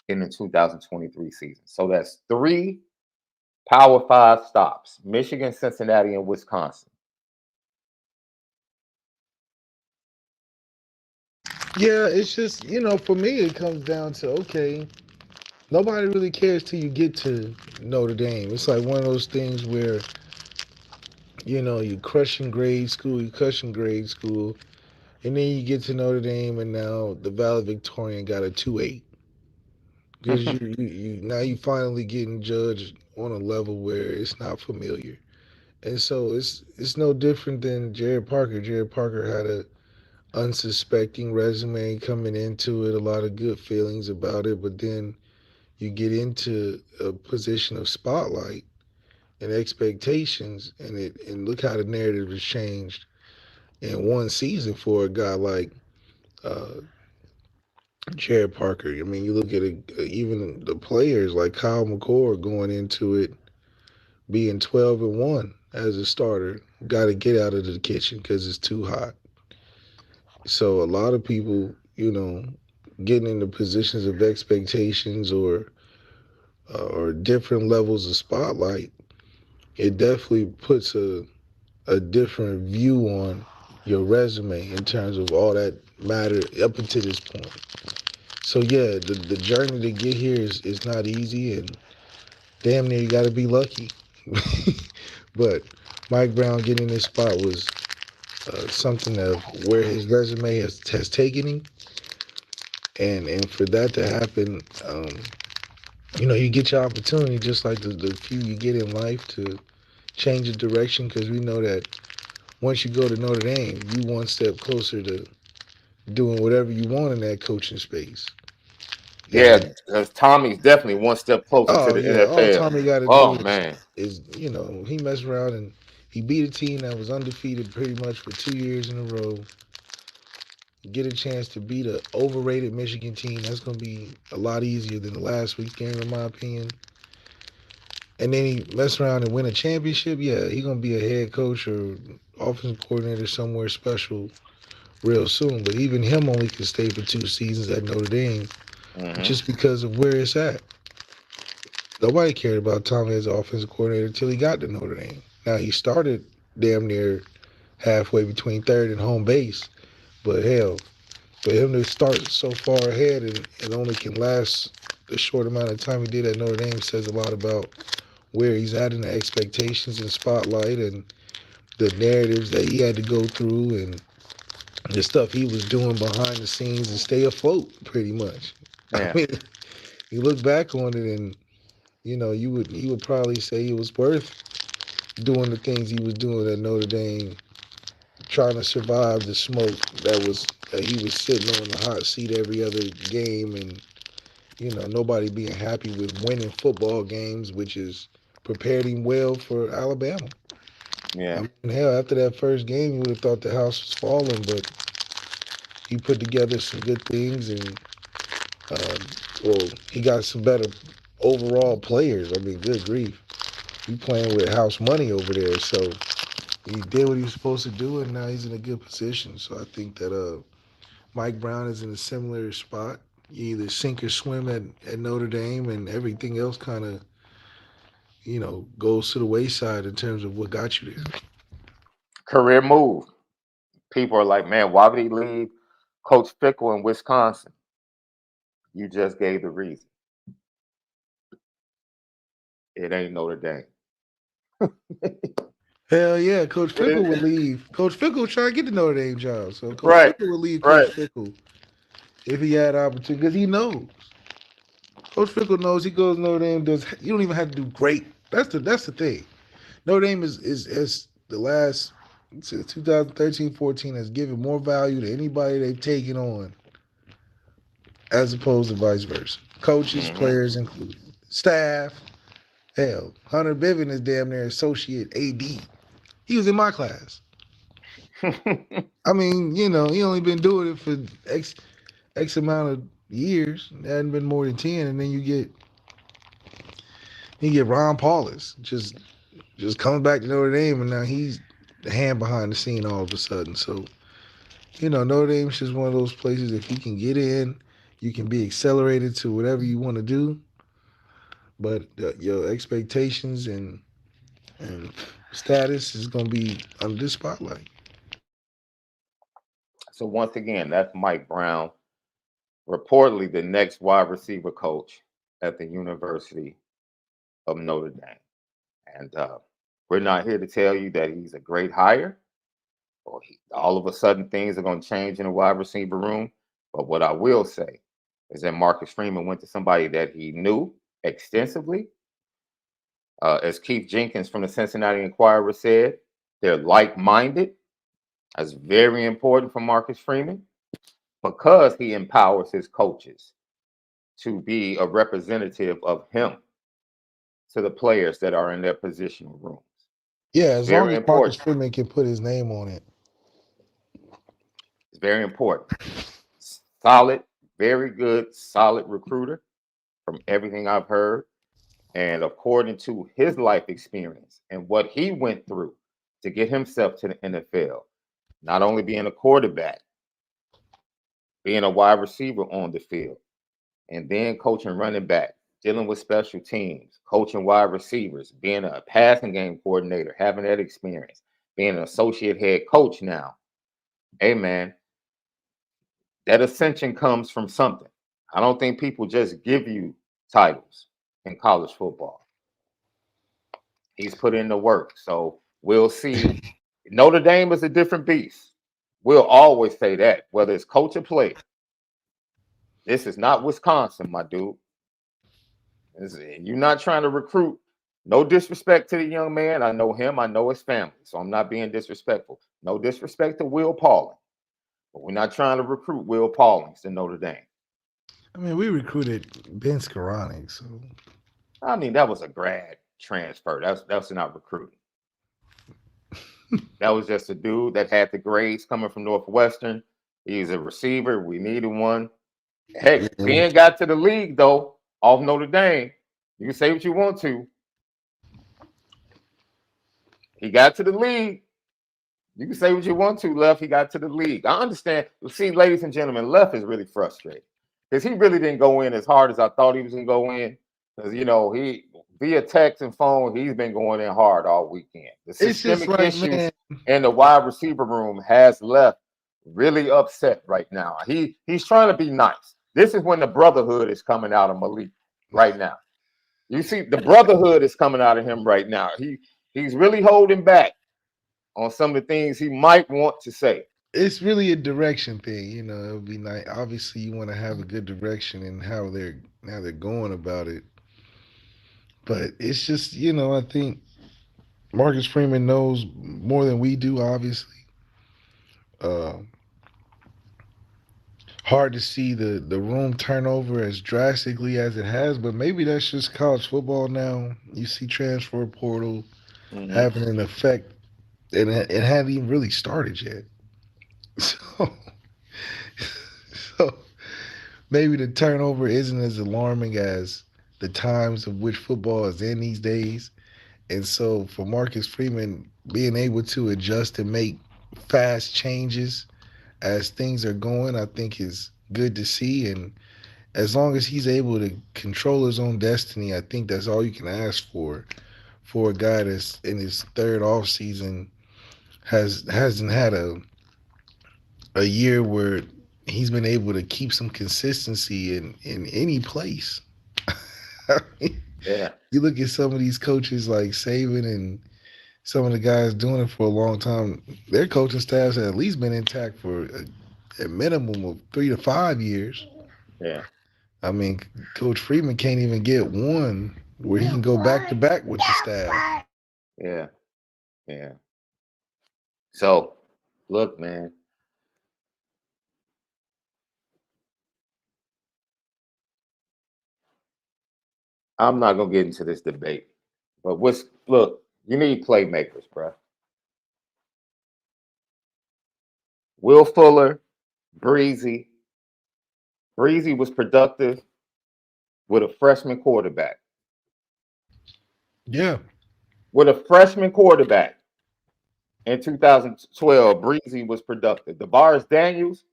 in the 2023 season. So that's 3 Power 5 stops: Michigan, Cincinnati, and Wisconsin. Yeah, it's just, for me, it comes down to, okay, nobody really cares till you get to Notre Dame. It's like one of those things where, you're crushing grade school, and then you get to Notre Dame, and now the valedictorian got a 2.8. Because now you finally getting judged on a level where it's not familiar. And so it's no different than Jared Parker. Jared Parker had a unsuspecting resume coming into it, a lot of good feelings about it, but then you get into a position of spotlight and expectations, and look how the narrative has changed in one season for a guy like uh, Jared Parker. I mean, you look at it, even the players like Kyle McCord going into it being 12-1 as a starter, got to get out of the kitchen because it's too hot. So a lot of people, getting into positions of expectations or different levels of spotlight, it definitely puts a different view on your resume in terms of all that matter up until this point. So yeah, the journey to get here is not easy, and damn near you got to be lucky. But Mike Brown getting this spot was something of where his resume has taken him, and for that to happen, you get your opportunity just like the few you get in life to change the direction, because we know that once you go to Notre Dame, you one step closer to doing whatever you want in that coaching space. Yeah, And because Tommy's definitely one step closer to oh the yeah, all NFL. Tommy got to do Oh man, is he messed around and he beat a team that was undefeated pretty much for 2 years in a row. Get a chance to beat a overrated Michigan team. That's going to be a lot easier than the last week's game, in my opinion. And then he mess around and win a championship. Yeah, he gonna be a head coach or offensive coordinator somewhere special real soon. But even him only can stay for 2 seasons at Notre Dame hmm just because of where it's at. Nobody cared about Tommy as an offensive coordinator until he got to Notre Dame. Now he started damn near halfway between third and home base, but hell, for him to start so far ahead and only can last the short amount of time he did at Notre Dame says a lot about where he's at in the expectations and spotlight and the narratives that he had to go through and the stuff he was doing behind the scenes and stay afloat pretty much. I yeah, mean, you look back on it and you would probably say it was worth doing the things he was doing at Notre Dame, trying to survive the smoke that he was sitting on the hot seat every other game, and nobody being happy with winning football games, which is prepared him well for Alabama. I Yeah. mean, hell, after that first game, you would have thought the house was falling, but he put together some good things, and um, well, he got some better overall players. I mean, good grief, he playing with house money over there, so he did what he was supposed to do, and now he's in a good position. So I think that Mike Brown is in a similar spot. You either sink or swim at Notre Dame, and everything else kind of goes to the wayside in terms of what got you there. Career move. People are like, man, why would he leave Coach Fickle in Wisconsin? You just gave the reason. It ain't Notre Dame. Hell yeah, Coach It Fickle would is. leave. Coach Fickle was trying to get the Notre Dame job, so Coach Right. Fickle would leave Coach Right. Fickle if he had opportunity, because he knows. Coach Fickle knows he goes to Notre Dame. Does you don't even have to do great. That's the thing. Notre Dame is the last since 2013-14 has given more value to anybody they've taken on as opposed to vice versa. Coaches, Mm-hmm. players included, staff. Hell, Hunter Bivin is damn near associate AD. He was in my class. I mean, he only been doing it for X amount of years. It hadn't been more than 10, and then you get Ron Paulus just comes back to Notre Dame, and now he's the hand behind the scene all of a sudden. So Notre Dame's just one of those places. If you can get in, you can be accelerated to whatever you want to do, but your expectations and status is going to be under the spotlight. So once again, that's Mike Brown, reportedly the next wide receiver coach at the University of Notre Dame. And we're not here to tell you that he's a great hire or all of a sudden things are going to change in the wide receiver room. But what I will say is that Marcus Freeman went to somebody that he knew extensively. As Keith Jenkins from the Cincinnati Enquirer said, they're like-minded. That's very important for Marcus Freeman because he empowers his coaches to be a representative of him to the players that are in their positional rooms. Yeah, It's as long very as Marcus important. Freeman can put his name on it. It's very important. Solid, very good, solid recruiter from everything I've heard. And according to his life experience and what he went through to get himself to the NFL, not only being a quarterback, being a wide receiver on the field, and then coaching running back, dealing with special teams, coaching wide receivers, being a passing game coordinator, having that experience, being an associate head coach now. Hey, man, that ascension comes from something. I don't think people just give you titles in college football. He's put in the work. So we'll see. Notre Dame is a different beast. We'll always say that, whether it's coach or player. This is not Wisconsin, my dude. You're not trying to recruit. No disrespect to the young man. I know him. I know his family. So I'm not being disrespectful. No disrespect to Will Pauling. But we're not trying to recruit Will Paulings to Notre Dame. I mean, we recruited Ben Skoranek, so I mean, that was a grad transfer. That's not recruiting. That was just a dude that had the grades coming from Northwestern. He's a receiver. We needed one. Heck, yeah. Ben got to the league though off Notre Dame. You can say what you want to. He got to the league. You can say what you want to, Left. He got to the league. I understand. See, ladies and gentlemen, Left is really frustrated because he really didn't go in as hard as I thought he was going to go in. Because, he via text and phone, he's been going in hard all weekend. The It's just systemic like, issues man, in the wide receiver room has Left really upset right now. He's trying to be nice. This is when the brotherhood is coming out of Malik right now. You see, the brotherhood is coming out of him right now. He's really holding back on some of the things he might want to say. it's really a direction thing. It would be nice. Obviously, you want to have a good direction in how they're going about it. But it's just, I think Marcus Freeman knows more than we do, obviously. Uh, Hard to see the room turnover as drastically as it has, but maybe that's just college football now. You see transfer portal Mm-hmm. having an effect, and it hadn't even really started yet. So, so maybe the turnover isn't as alarming as the times of which football is in these days. And so for Marcus Freeman being able to adjust and make fast changes as things are going, I think is good to see. And as long as he's able to control his own destiny, I think that's all you can ask for a guy that's in his third off season hasn't had a year where he's been able to keep some consistency in any place. I mean, Yeah, you look at some of these coaches like Saban and some of the guys doing it for a long time. Their coaching staffs have at least been intact for a minimum of 3 to 5 years. yeah, I mean, Coach Freeman can't even get one where he can go back to back with the staff. yeah, yeah. So, look, man, I'm not gonna get into this debate, but look, you need playmakers, bro. Will Fuller, Breezy. Breezy was productive with a freshman quarterback. Yeah, With a freshman quarterback in 2012, Breezy was productive. DeVaris Daniels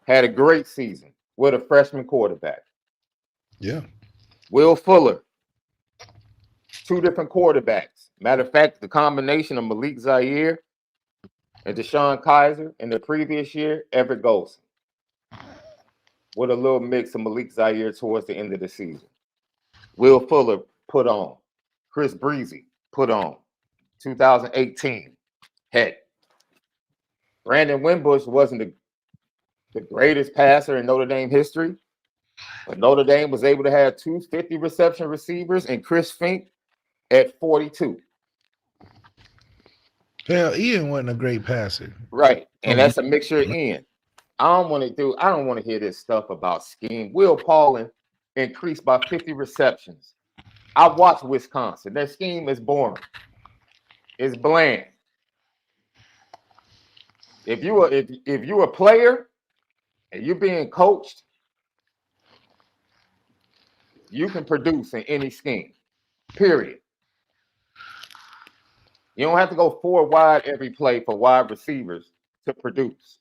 had a great season with a freshman quarterback. yeah. Will Fuller, two different quarterbacks. Matter of fact, the combination of Malik Zaire and DeShone Kizer in the previous year, Everett Golson, with a little mix of Malik Zaire towards the end of the season. Will Fuller put on. Chris Breezy put on. 2018. Heck, Brandon Wimbush wasn't the greatest passer in Notre Dame history, but Notre Dame was able to have 250 reception receivers and Chris Fink at 42. Hell, Ian wasn't a great passer. Right. And Oh, that's a mixture in. I don't want to hear this stuff about scheme. Will Paulin increased by 50 receptions. I watched Wisconsin. Their scheme is boring. It's bland. If you're a player and you're being coached, you can produce in any scheme. Period. You don't have to go four wide every play for wide receivers to produce.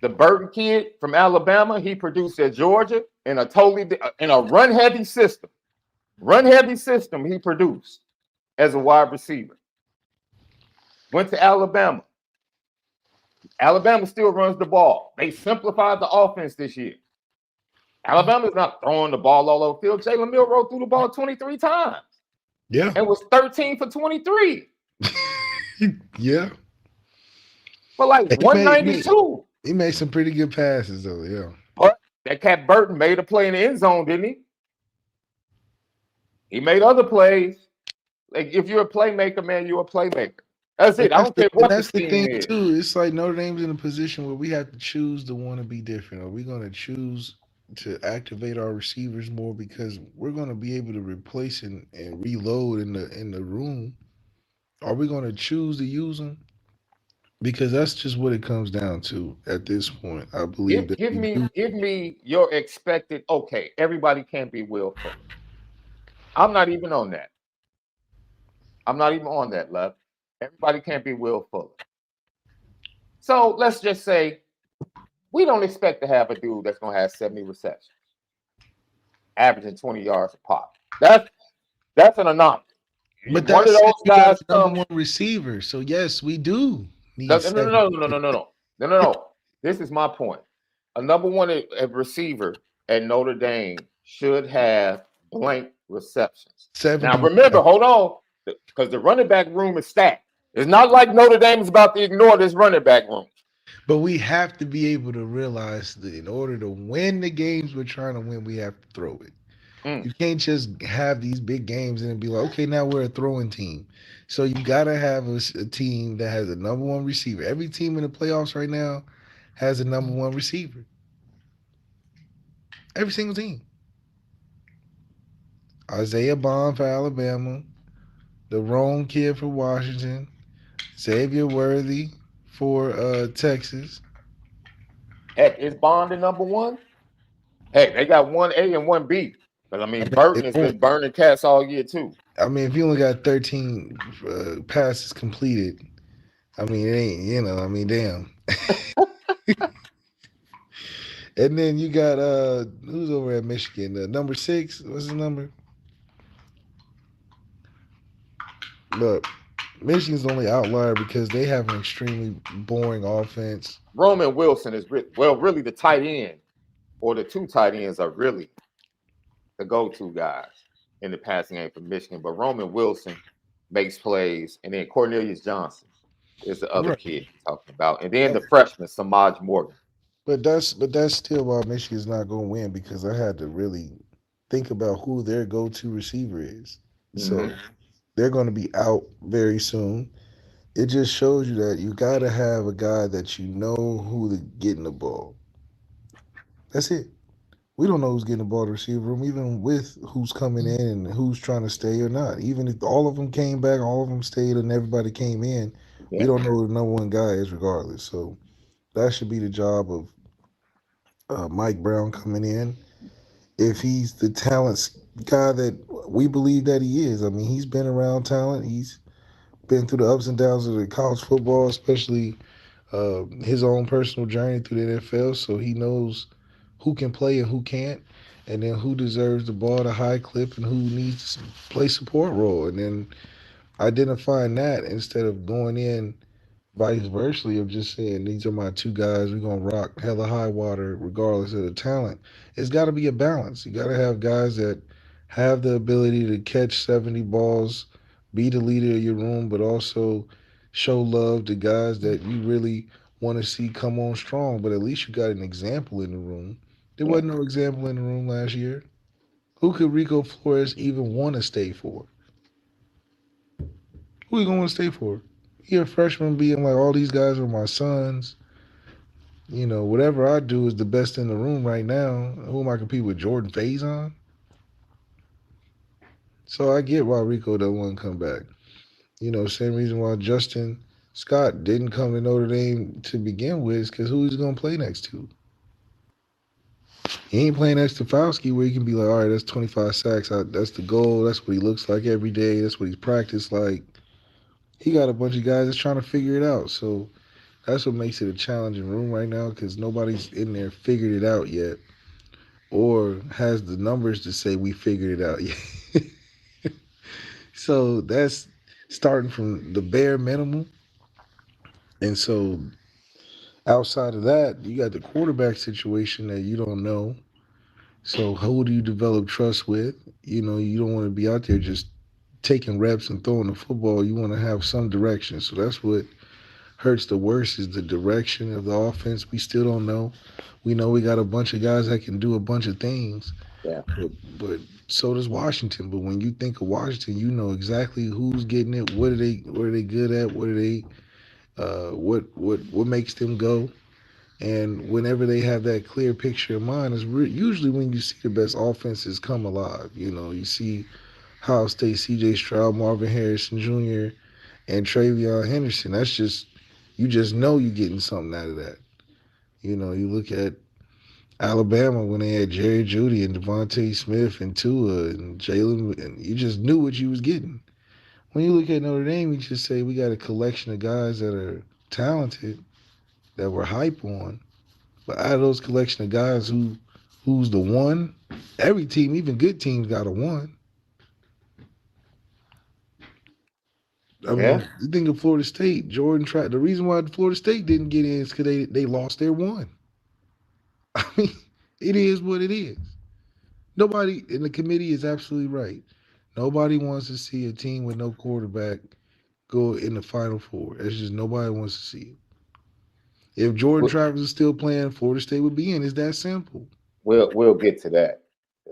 The Burton kid from Alabama, he produced at Georgia in a run heavy system. Run heavy system he produced as a wide receiver. Went to Alabama. Alabama still runs the ball. They simplified the offense this year. Alabama's not throwing the ball all over the field. Jalen Milroe threw the ball 23 times yeah, and was 13 for 23 yeah. for like He made 192. he made some pretty good passes though. Yeah, But that cat Burton made a play in the end zone, didn't he? He made other plays. Like if you're a playmaker, man, you're a playmaker. That's it. I don't care what the that's the scheme thing is. too. It's like Notre Dame's in a position where we have to choose to want to be different. Are we going to choose to activate our receivers more because we're going to be able to replace and reload in the room? Are we going to choose to use them? Because that's just what it comes down to at this point. I believe that we do. Give me your expected. Okay, everybody can't be Will Fuller. I'm not even on that. I'm not even on that, love. Everybody can't be Will Fuller. So let's just say we don't expect to have a dude that's gonna have 70 receptions, averaging 20 yards a pop. That's an anomaly. But One of that's if those you got guys a number one receiver. So yes, we do no, need no, no, seven. no, no, no, no, no, no, no, no, no. This is my point. A number one receiver at Notre Dame should have blank receptions. Now 70. remember, hold on, because the running back room is stacked. It's not like Notre Dame is about to ignore this running back room. But we have to be able to realize that in order to win the games we're trying to win, we have to throw it. Mm. You can't just have these big games and be like, okay, now we're a throwing team. So you got to have a team that has a number one receiver. Every team in the playoffs right now has a number one receiver. Every single team. Isaiah Bond for Alabama, the Roan kid for Washington, Xavier Worthy for Texas. Heck, is Bond the number one? Heck, they got 1A and 1B. But I mean, Burton has been burning cats all year too. I mean, if you only got 13 passes completed, I mean, it ain't, I mean, damn. And then you got who's over at Michigan? Number 6. What's his number? Look, Michigan's the only outlier because they have an extremely boring offense. Roman Wilson is really the tight end, or the two tight ends are really the go-to guys in the passing game for Michigan. But Roman Wilson makes plays, and then Cornelius Johnson is the other Right. kid talking about, and then the freshman Samaj Morgan. But that's still why Michigan's not going to win because I had to really think about who their go-to receiver is. So they're going to be out very soon. It just shows you that you got to have a guy that you know who to getting the ball. That's it. We don't know who's getting the ball to the receiver room, even with who's coming in and who's trying to stay or not. Even if all of them came back, all of them stayed, and everybody came in, we don't know who the number one guy is regardless. So that should be the job of Mike Brown coming in. If he's the talent guy that we believe that he is, I mean, he's been around talent. He's been through the ups and downs of the college football, especially his own personal journey through the NFL. So he knows who can play and who can't, and then who deserves the ball at a high clip and who needs to play support role. And then identifying that instead of going in vice versa of just saying these are my two guys, we're gonna rock hella high water regardless of the talent. It's got to be a balance. You got to have guys that have the ability to catch 70 balls, be the leader of your room, but also show love to guys that you really want to see come on strong. But at least you got an example in the room. There wasn't no example in the room last year. Who could Rico Flores even want to stay for? Who you gonna want to stay for? He a freshman being like, all these guys are my sons. Whatever I do is the best in the room right now. Who am I competing with? Jordan Faison? So I get why Rico don't want to come back. Same reason why Justin Scott didn't come to Notre Dame to begin with is because who he's going to play next to? He ain't playing next to Fauci where he can be like, all right, that's 25 sacks. That's the goal. That's what he looks like every day. That's what he's practiced like. He got a bunch of guys that's trying to figure it out. So that's what makes it a challenging room right now because nobody's in there figured it out yet or has the numbers to say we figured it out yet. So that's starting from the bare minimum. And so outside of that, you got the quarterback situation that you don't know. So who do you develop trust with? You don't want to be out there just taking reps and throwing the football. You want to have some direction. So that's what hurts the worst is the direction of the offense. We still don't know. We know we got a bunch of guys that can do a bunch of things. Yeah. But so does Washington. But when you think of Washington, you know exactly who's getting it. What are they good at? What are they? What makes them go? And whenever they have that clear picture in mind, is usually when you see the best offenses come alive. You see Ohio State, C.J. Stroud, Marvin Harrison Jr., and Travion Henderson. That's just you just know you're getting something out of that. You look at Alabama when they had Jerry Jeudy and Devontae Smith and Tua and Jalen, and you just knew what you was getting. When you look at Notre Dame, you just say we got a collection of guys that are talented that we're hype on. But out of those collection of guys, who's the one? Every team, even good teams, got a one. I mean, you think of Florida State, Jordan tried. The reason why Florida State didn't get in is because they lost their one. I mean, it is what it is. Nobody in the committee is absolutely right. Nobody wants to see a team with no quarterback go in the Final Four. It's just nobody wants to see it. If Jordan Travis is still playing, Florida State would be in. It's that simple. We'll get to that.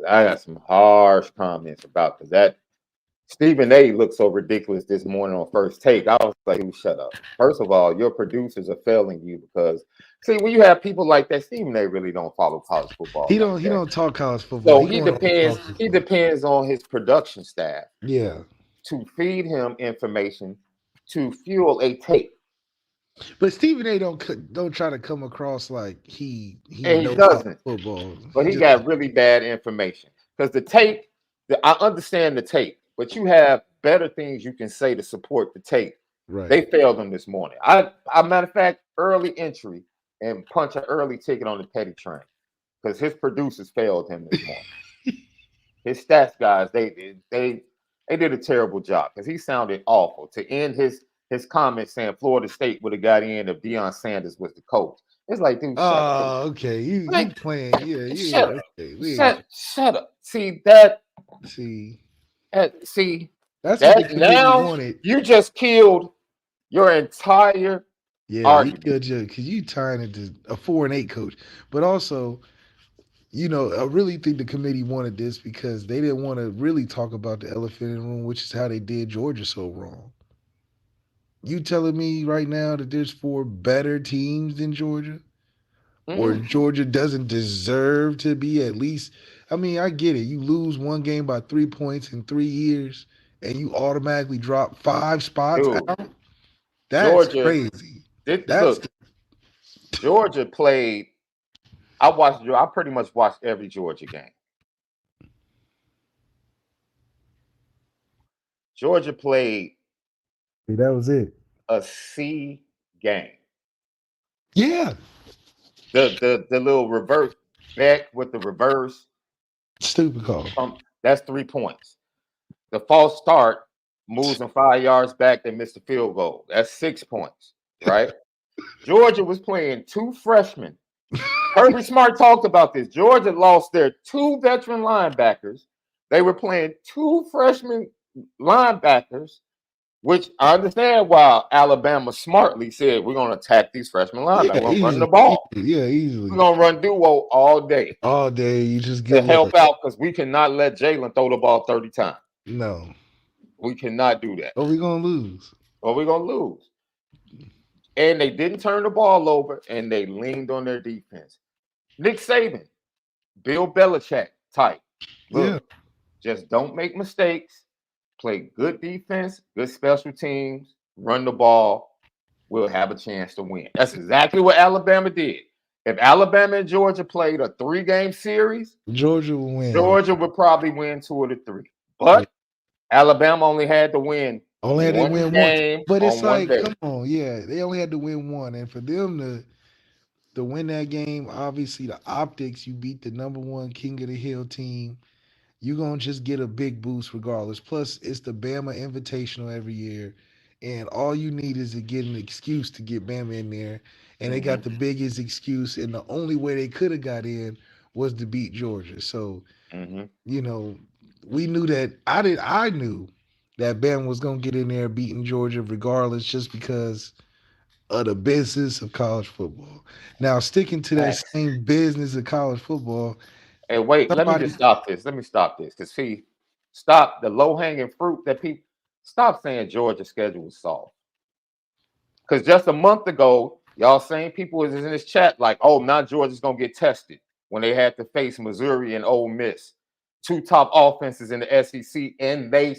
I got some harsh comments about that. Stephen A. looked so ridiculous this morning on First Take. I was like, "Dude, shut up." First of all, your producers are failing you because see, when you have people like that, Stephen A. really don't follow college football He like don't he that. don't talk college football. So He he going on depends. college He football. depends on his production staff Yeah. to feed him information to fuel a take, But Stephen A. don't try to come across like he and he knows college doesn't. football. But He he just got really bad information because the tape. I understand the tape, but you have better things you can say to support the tape. right. They failed him this morning. Matter of fact, early entry and punch an early ticket on the petty train because his producers failed him this morning. His stats guys, they did a terrible job because he sounded awful to end his comments saying Florida State would have got in if Deion Sanders was the coach. It's like, dude, shut up. Oh, okay. You Like, playing? Yeah, shut yeah. up. Okay, Shut up. See see. see That's what the that committee now wanted. you just killed your entire Yeah, you argument. could just because you tying it to a 4-8 coach, but also, I really think the committee wanted this because they didn't want to really talk about the elephant in the room, which is how they did Georgia so wrong. You telling me right now that there's 4 better teams than Georgia? Or Mm-mm. Georgia doesn't deserve to be at least. I mean, I get it. You lose one game by 3 points in 3 years, and you automatically drop 5 spots Dude, out. That's Georgia, crazy. That's look, Georgia played. I pretty much watched every Georgia game. Georgia played that was it. a C game. Yeah, The little reverse back with the reverse. stupid call. That's 3 points. The false start moves them 5 yards back. They missed the field goal. That's 6 points, right? Georgia was playing 2 freshmen. Kirby Smart talked about this. Georgia lost their 2 veteran linebackers. They were playing 2 freshman linebackers, which I understand why Alabama smartly said, we're going to attack these freshman linebackers. Yeah, We're going to run the easily. ball. Yeah, We're easily. going to run duo all day All day, you just to good luck. help out because we cannot let Jalen throw the ball 30 times. No. We cannot do that. Or we gonna lose. Or we're going to lose. And they didn't turn the ball over, and they leaned on their defense. Nick Saban, Bill Belichick type. Look, just don't make mistakes. Play good defense, good special teams, run the ball. We'll have a chance to win. That's exactly what Alabama did. If Alabama and Georgia played a 3-game series, Georgia will win. Georgia would probably win 2 of the 3. But Alabama only had to win only had to win game one. But it's on one like, day. come on, yeah, they only had to win one, and for them to win that game, obviously the optics, you beat the #1 King of the Hill team. You're going to just get a big boost regardless. Plus, it's the Bama Invitational every year. And all you need is to get an excuse to get Bama in there. And they got the biggest excuse. And the only way they could have got in was to beat Georgia. So, we knew that. I knew that Bama was going to get in there beating Georgia regardless just because of the business of college football. Now, sticking to that same business of college football. Hey, wait, let me just stop this. Because stop the low-hanging fruit that people stop saying Georgia's schedule was soft. Because just a month ago, y'all same people was in this chat like, oh, now Georgia's gonna get tested when they had to face Missouri and Ole Miss, 2 top offenses in the SEC, and they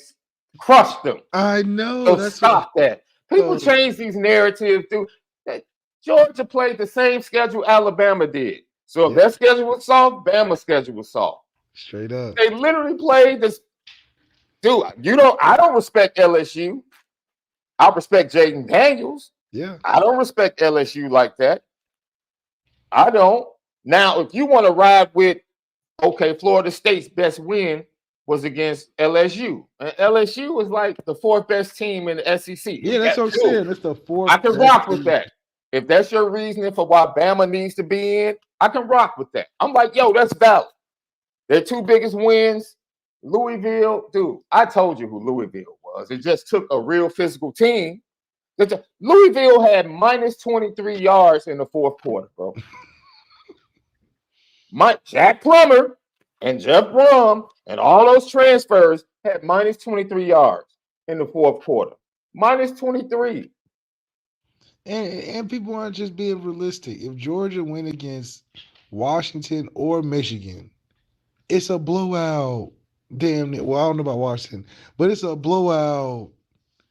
crushed them. I know. So stop that. People change these narratives, dude. Georgia played the same schedule Alabama did. So if their schedule was soft, Bama's schedule was soft. Straight up. They literally played this. Dude, I don't respect LSU. I respect Jaden Daniels. Yeah. I don't respect LSU like that. I don't. Now, if you want to ride with, okay, Florida State's best win was against LSU. And LSU was like the 4th best team in the SEC. Yeah, that's what I'm saying. That's the 4th. I can rock with that. If that's your reasoning for why Bama needs to be in, I can rock with that. I'm like, yo, that's valid. Their 2 biggest wins, Louisville. Dude, I told you who Louisville was. It just took a real physical team. Louisville had minus 23 yards in the 4th quarter, bro. Jack Plummer And Jeff Brum and all those transfers had minus 23 yards in the fourth quarter. Minus 23. And people aren't just being realistic. If Georgia went against Washington or Michigan, it's a blowout. Damn it. Well, I don't know about Washington, but it's a blowout.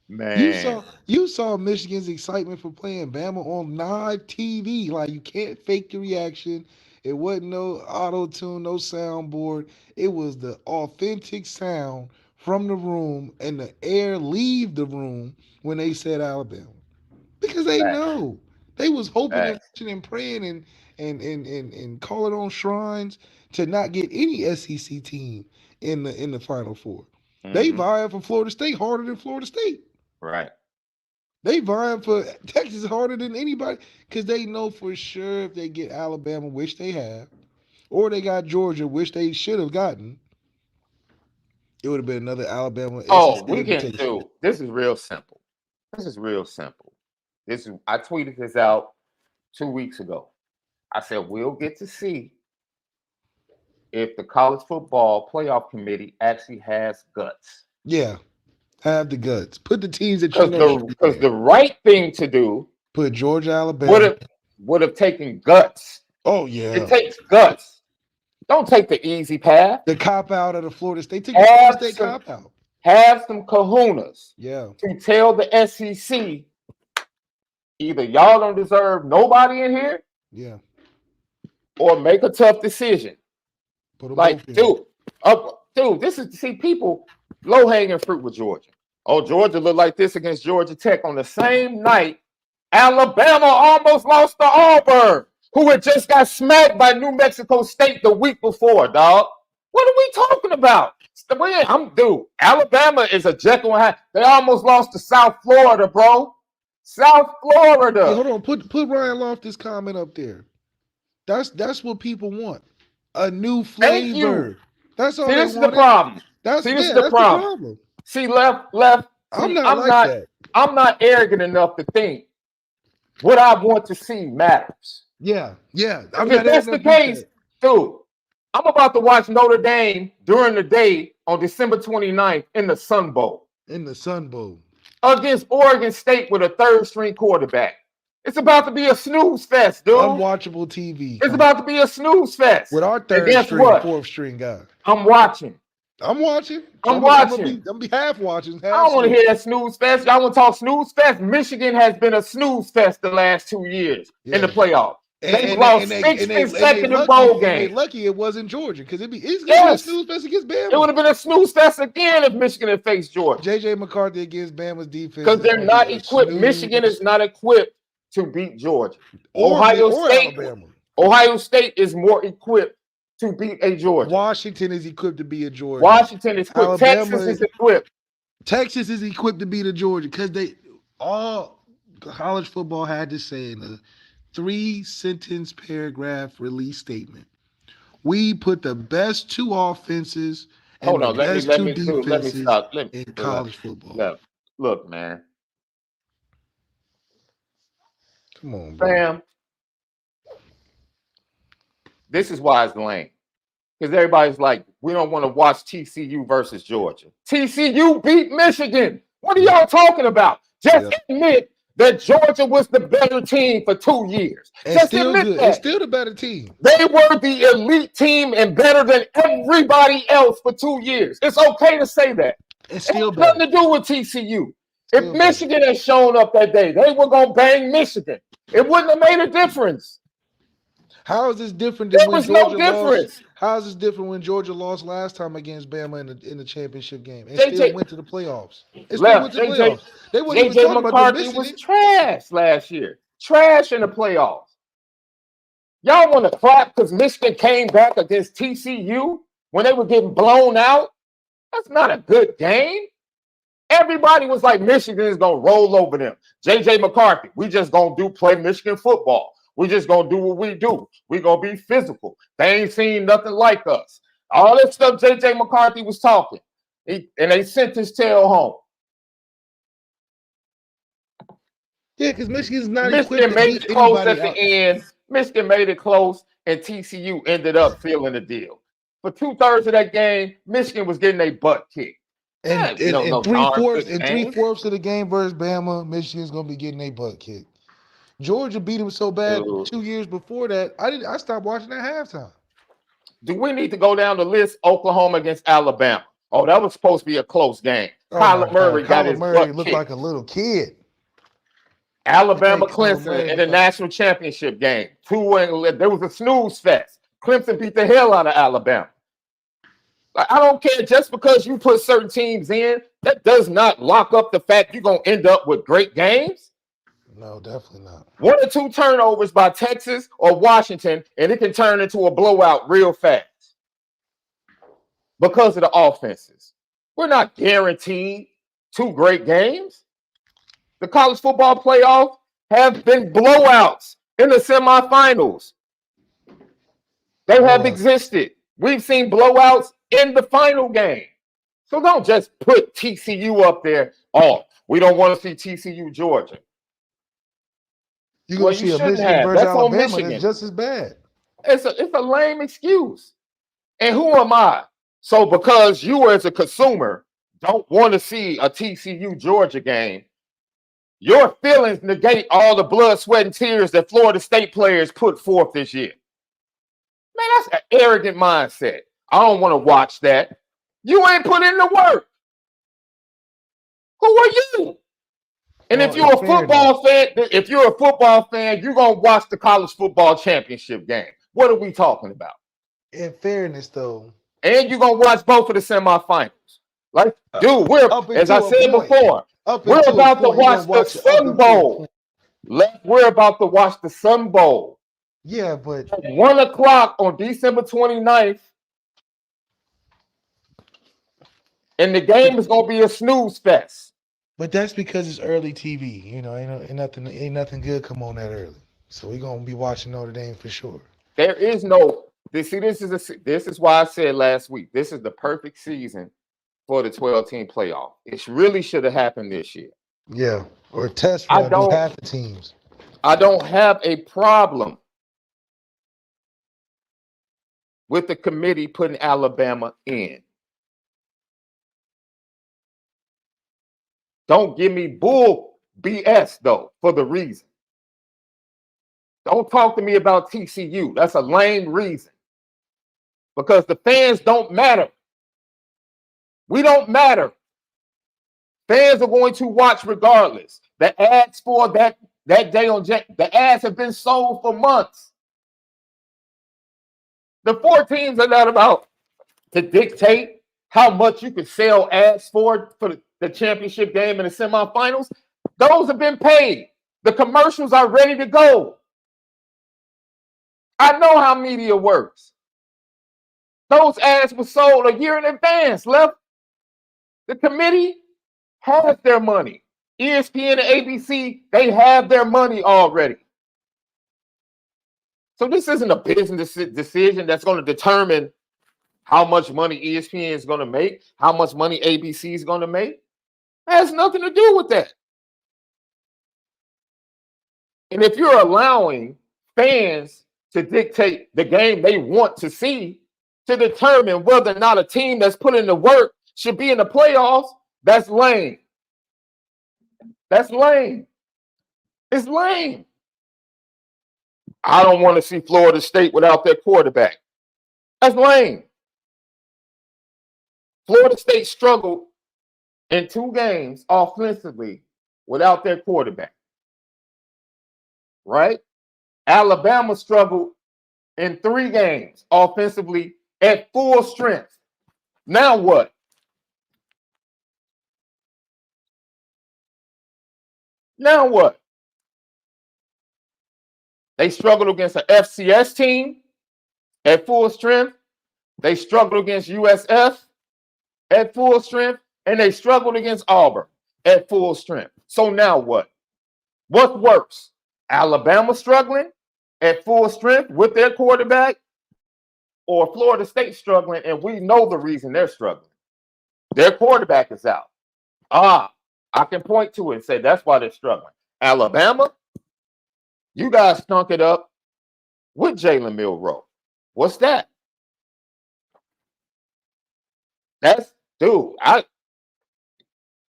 Man. You saw Michigan's excitement for playing Bama on live TV. Like, you can't fake the reaction. It wasn't no auto tune, no soundboard. It was the authentic sound from the room, and the air leave the room when they said Alabama, because they Facts. know they was hoping and Facts. wishing and praying and calling on shrines to not get any SEC team in the Final Four. They Mhm. vying for Florida State harder than Florida State. Right. They vying for Texas harder than anybody, because they know for sure if they get Alabama, which they have, or they got Georgia, which they should have gotten, it would have been another Alabama Oh, SEC we can invitation. do. This is real simple. I tweeted this out 2 weeks ago. I said we'll get to see if the college football playoff committee actually has guts. Yeah, have the guts. Put the teams that you Because know should be because there. the right thing to do Put Georgia, Alabama. would have taken guts. Oh yeah, It takes guts. Don't take the easy path. the cop out of the Florida State. Take the Florida State cop out. Have some kahunas Yeah, to tell the SEC either y'all don't deserve nobody in here, yeah. or make a tough decision. Put them Like, both in. dude, this is, see, people low hanging fruit with Georgia. Oh, Georgia looked like this against Georgia Tech on the same night. Alabama almost lost to Auburn, who had just got smacked by New Mexico State the week before, dog. What are we talking about? Dude, Alabama is a Jekyll and Hyde. They almost lost to South Florida, bro. South Florida. Hey, hold on. Put Ryan Loftus' comment up there. That's what people want. A new flavor. Thank you. That's all See, they this is the wanted. problem. That's See, this is the the problem. problem. See, left. I'm not like that. I'm not arrogant enough to think what I want to see matters. Yeah. If that's the case, dude, I'm about to watch Notre Dame during the day on December 29th in the Sun Bowl. In the Sun Bowl. Against Oregon State with a third-string quarterback. It's about to be a snooze fest, dude. Unwatchable TV. It's about to be a snooze fest. With our fourth string guy. I'm watching. I'm watching. I'm watching. I'm gonna be half watching. I don't want to hear that snooze fest. Y'all want to talk snooze fest? Michigan has been a snooze fest the last 2 years in the playoffs. They've lost six consecutive bowl games. Lucky it wasn't Georgia, because it's gonna be a snooze fest against Bama. It would have been a snooze fest again if Michigan had faced Georgia. JJ McCarthy against Bama's defense. Because they're not equipped. Michigan is not equipped to beat Georgia. Ohio State is more equipped to beat a Georgia. Washington is equipped to beat a Georgia. Washington is equipped. Texas is equipped. Texas is equipped to beat a Georgia, because they all college football had to say in a 3-sentence paragraph release statement: we put the best two offenses and the best two defenses in college football. Look, man. Come on, bro. Fam. This is why it's lame. Because everybody's like, we don't want to watch TCU versus Georgia. TCU beat Michigan. What are y'all talking about? Just admit that Georgia was the better team for 2 years. It's still the better team. They were the elite team and better than everybody else for 2 years. It's okay to say that. It's still it has nothing to do with TCU. If Michigan had shown up that day, they were going to bang Michigan. It wouldn't have made a difference. How is this different than when Georgia lost? How is this different when Georgia lost last time against Bama in the championship game and still went to the playoffs? They weren't even talking McCarthy was trash last year. Trash in the playoffs. Y'all want to clap because Michigan came back against TCU when they were getting blown out? That's not a good game. Everybody was like, Michigan is going to roll over them. J.J. McCarthy, we just going to play Michigan football. We just going to do what we do. We going to be physical. They ain't seen nothing like us. All that stuff J.J. McCarthy was talking. And they sent his tail home. Yeah, because Michigan's not Michigan made it close at the end. Michigan made it close, and TCU ended up feeling the deal. for 2/3 of that game, Michigan was getting their butt kicked. And No darn good game. three-fourths of the game versus Bama, Michigan's gonna be getting their butt kicked. Georgia beat them so bad Dude. 2 years before that. I stopped watching at halftime. Do we need to go down the list? Oklahoma against Alabama. Oh, that was supposed to be a close game. Oh Kyler Murray got his Murray butt looked kicked. like a little kid. Alabama Hey, Kyler Murray Clemson in the looked national championship game. There was a snooze fest. Clemson beat the hell out of Alabama. Like, I don't care, just because you put certain teams in, that does not lock up the fact you're going to end up with great games. No, definitely not. 1 or 2 turnovers by Texas or Washington, and it can turn into a blowout real fast because of the offenses. We're not guaranteed 2 great games. The college football playoff have been blowouts in the semifinals. They have existed. We've seen blowouts in the final game. So don't just put TCU up there. Oh, we don't want to see TCU Georgia. You're going to see a Michigan versus Alabama that's just as bad. It's a lame excuse. And who am I? So because you as a consumer don't want to see a TCU Georgia game, your feelings negate all the blood, sweat, and tears that Florida State players put forth this year. Man, that's an arrogant mindset. I don't want to watch that. You ain't put in the work. Who are you? And if you're a football fan, you're going to watch the college football championship game. What are we talking about? In fairness, though. And you're going to watch both of the semifinals. Like, dude, as I said before, we're about to watch the Sun Bowl. We're about to watch the Sun Bowl. Yeah, but at 1 o'clock on December 29th. And the game is going to be a snooze fest. But that's because it's early TV. You know, ain't nothing good come on that early. So we're going to be watching Notre Dame for sure. There is no – this is why I said last week, this is the perfect season for the 12-team playoff. It really should have happened this year. Yeah, or a test run with half the teams. I don't have a problem with the committee putting Alabama in. Don't give me bull BS, though, for the reason. Don't talk to me about TCU. That's a lame reason. Because the fans don't matter. We don't matter. Fans are going to watch regardless. The ads for that day on the ads have been sold for months. The 4 teams are not about to dictate how much you can sell ads for the championship game and the semifinals. Those have been paid. The commercials are ready to go. I know how media works. Those ads were sold a year in advance, Left. The committee has their money. ESPN and ABC, they have their money already. So this isn't a business decision that's going to determine how much money ESPN is going to make, how much money ABC is going to make. It has nothing to do with that. And if you're allowing fans to dictate the game they want to see to determine whether or not a team that's put in the work should be in the playoffs, that's lame. That's lame. It's lame. I don't want to see Florida State without their quarterback. That's lame. Florida State struggled in 2 games offensively without their quarterback. Right? Alabama struggled in 3 games offensively at full strength. Now what? Now what? They struggled against an FCS team at full strength. They struggled against USF at full strength. And they struggled against Auburn at full strength. So now what? What's worse? Alabama struggling at full strength with their quarterback, or Florida State struggling, and we know the reason they're struggling. Their quarterback is out. I can point to it and say that's why they're struggling. Alabama, you guys stunk it up with Jalen Milroe. What's that? Dude, I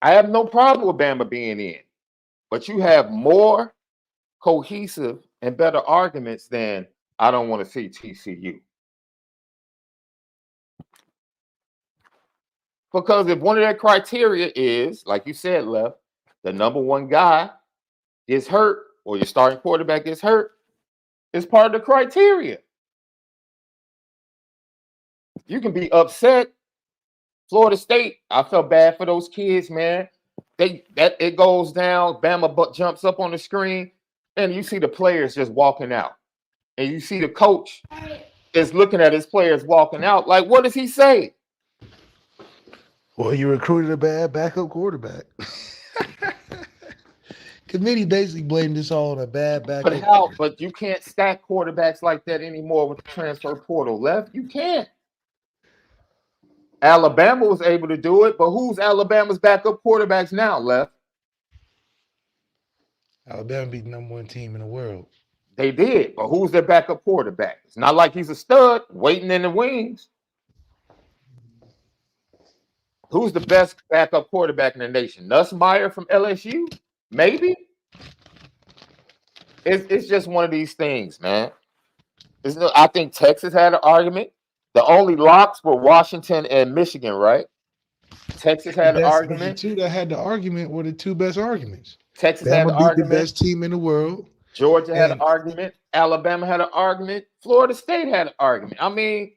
have no problem with Bama being in, but you have more cohesive and better arguments than I don't want to see TCU. Because if one of their criteria is, like you said, Left, the number one guy is hurt or your starting quarterback is hurt, it's part of the criteria. You can be upset. Florida State, I felt bad for those kids, man. It goes down, Bama jumps up on the screen, and you see the players just walking out. And you see the coach is looking at his players walking out. Like, what does he say? Well, you recruited a bad backup quarterback. Committee basically blamed this all on a bad backup. But you can't stack quarterbacks like that anymore with the transfer portal. Left, you can't. Alabama was able to do it, but who's Alabama's backup quarterbacks now, Left? Alabama beat the #1 team in the world. They did, but who's their backup quarterback? It's not like he's a stud waiting in the wings. Who's the best backup quarterback in the nation? Nussmeier from LSU? Maybe. It's just one of these things, man. I think Texas had an argument. The only locks were Washington and Michigan, right? Texas had an argument. The two that had the argument were the two best arguments. Texas had an argument. The best team in the world. Georgia had an argument. Alabama had an argument. Florida State had an argument. I mean,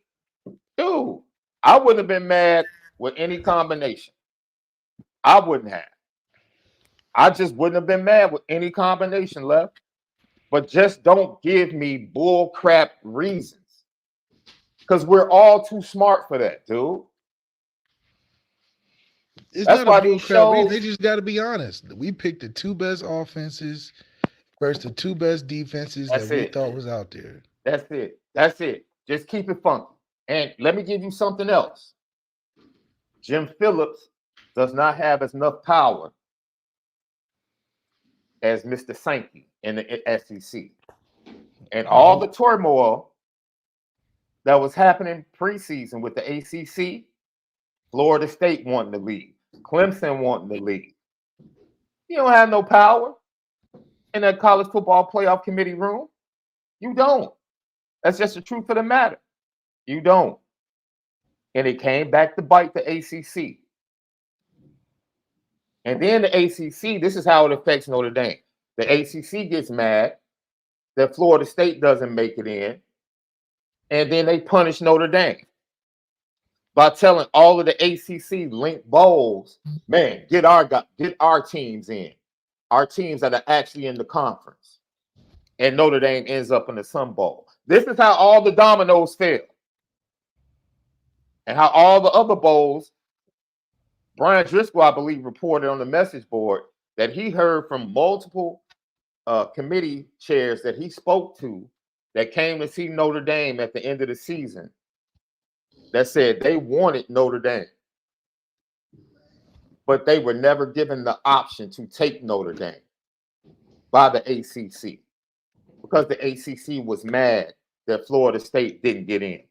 dude, I wouldn't have been mad with any combination. I wouldn't have. I just wouldn't have been mad with any combination, Left. But just don't give me bull crap reasons. Because we're all too smart for that, dude. That's why these shows, they just got to be honest. We picked the two best offenses versus the two best defenses that we thought was out there. That's it. That's it. Just keep it funky. And let me give you something else. Jim Phillips does not have as enough power as Mr. Sankey in the SEC. And all the turmoil that was happening preseason with the ACC, Florida State wanting to leave, Clemson wanting to leave. You don't have no power in that college football playoff committee room. You don't. That's just the truth of the matter. You don't. And it came back to bite the ACC. And then the ACC, this is how it affects Notre Dame. The ACC gets mad that Florida State doesn't make it in. And then they punish Notre Dame by telling all of the ACC linked bowls, man, get our teams in. Our teams that are actually in the conference. And Notre Dame ends up in the Sun Bowl. This is how all the dominoes fell. And how all the other bowls, Brian Driscoll, I believe, reported on the message board that he heard from multiple committee chairs that he spoke to that came to see Notre Dame at the end of the season that said they wanted Notre Dame. But they were never given the option to take Notre Dame by the ACC because the ACC was mad that Florida State didn't get in.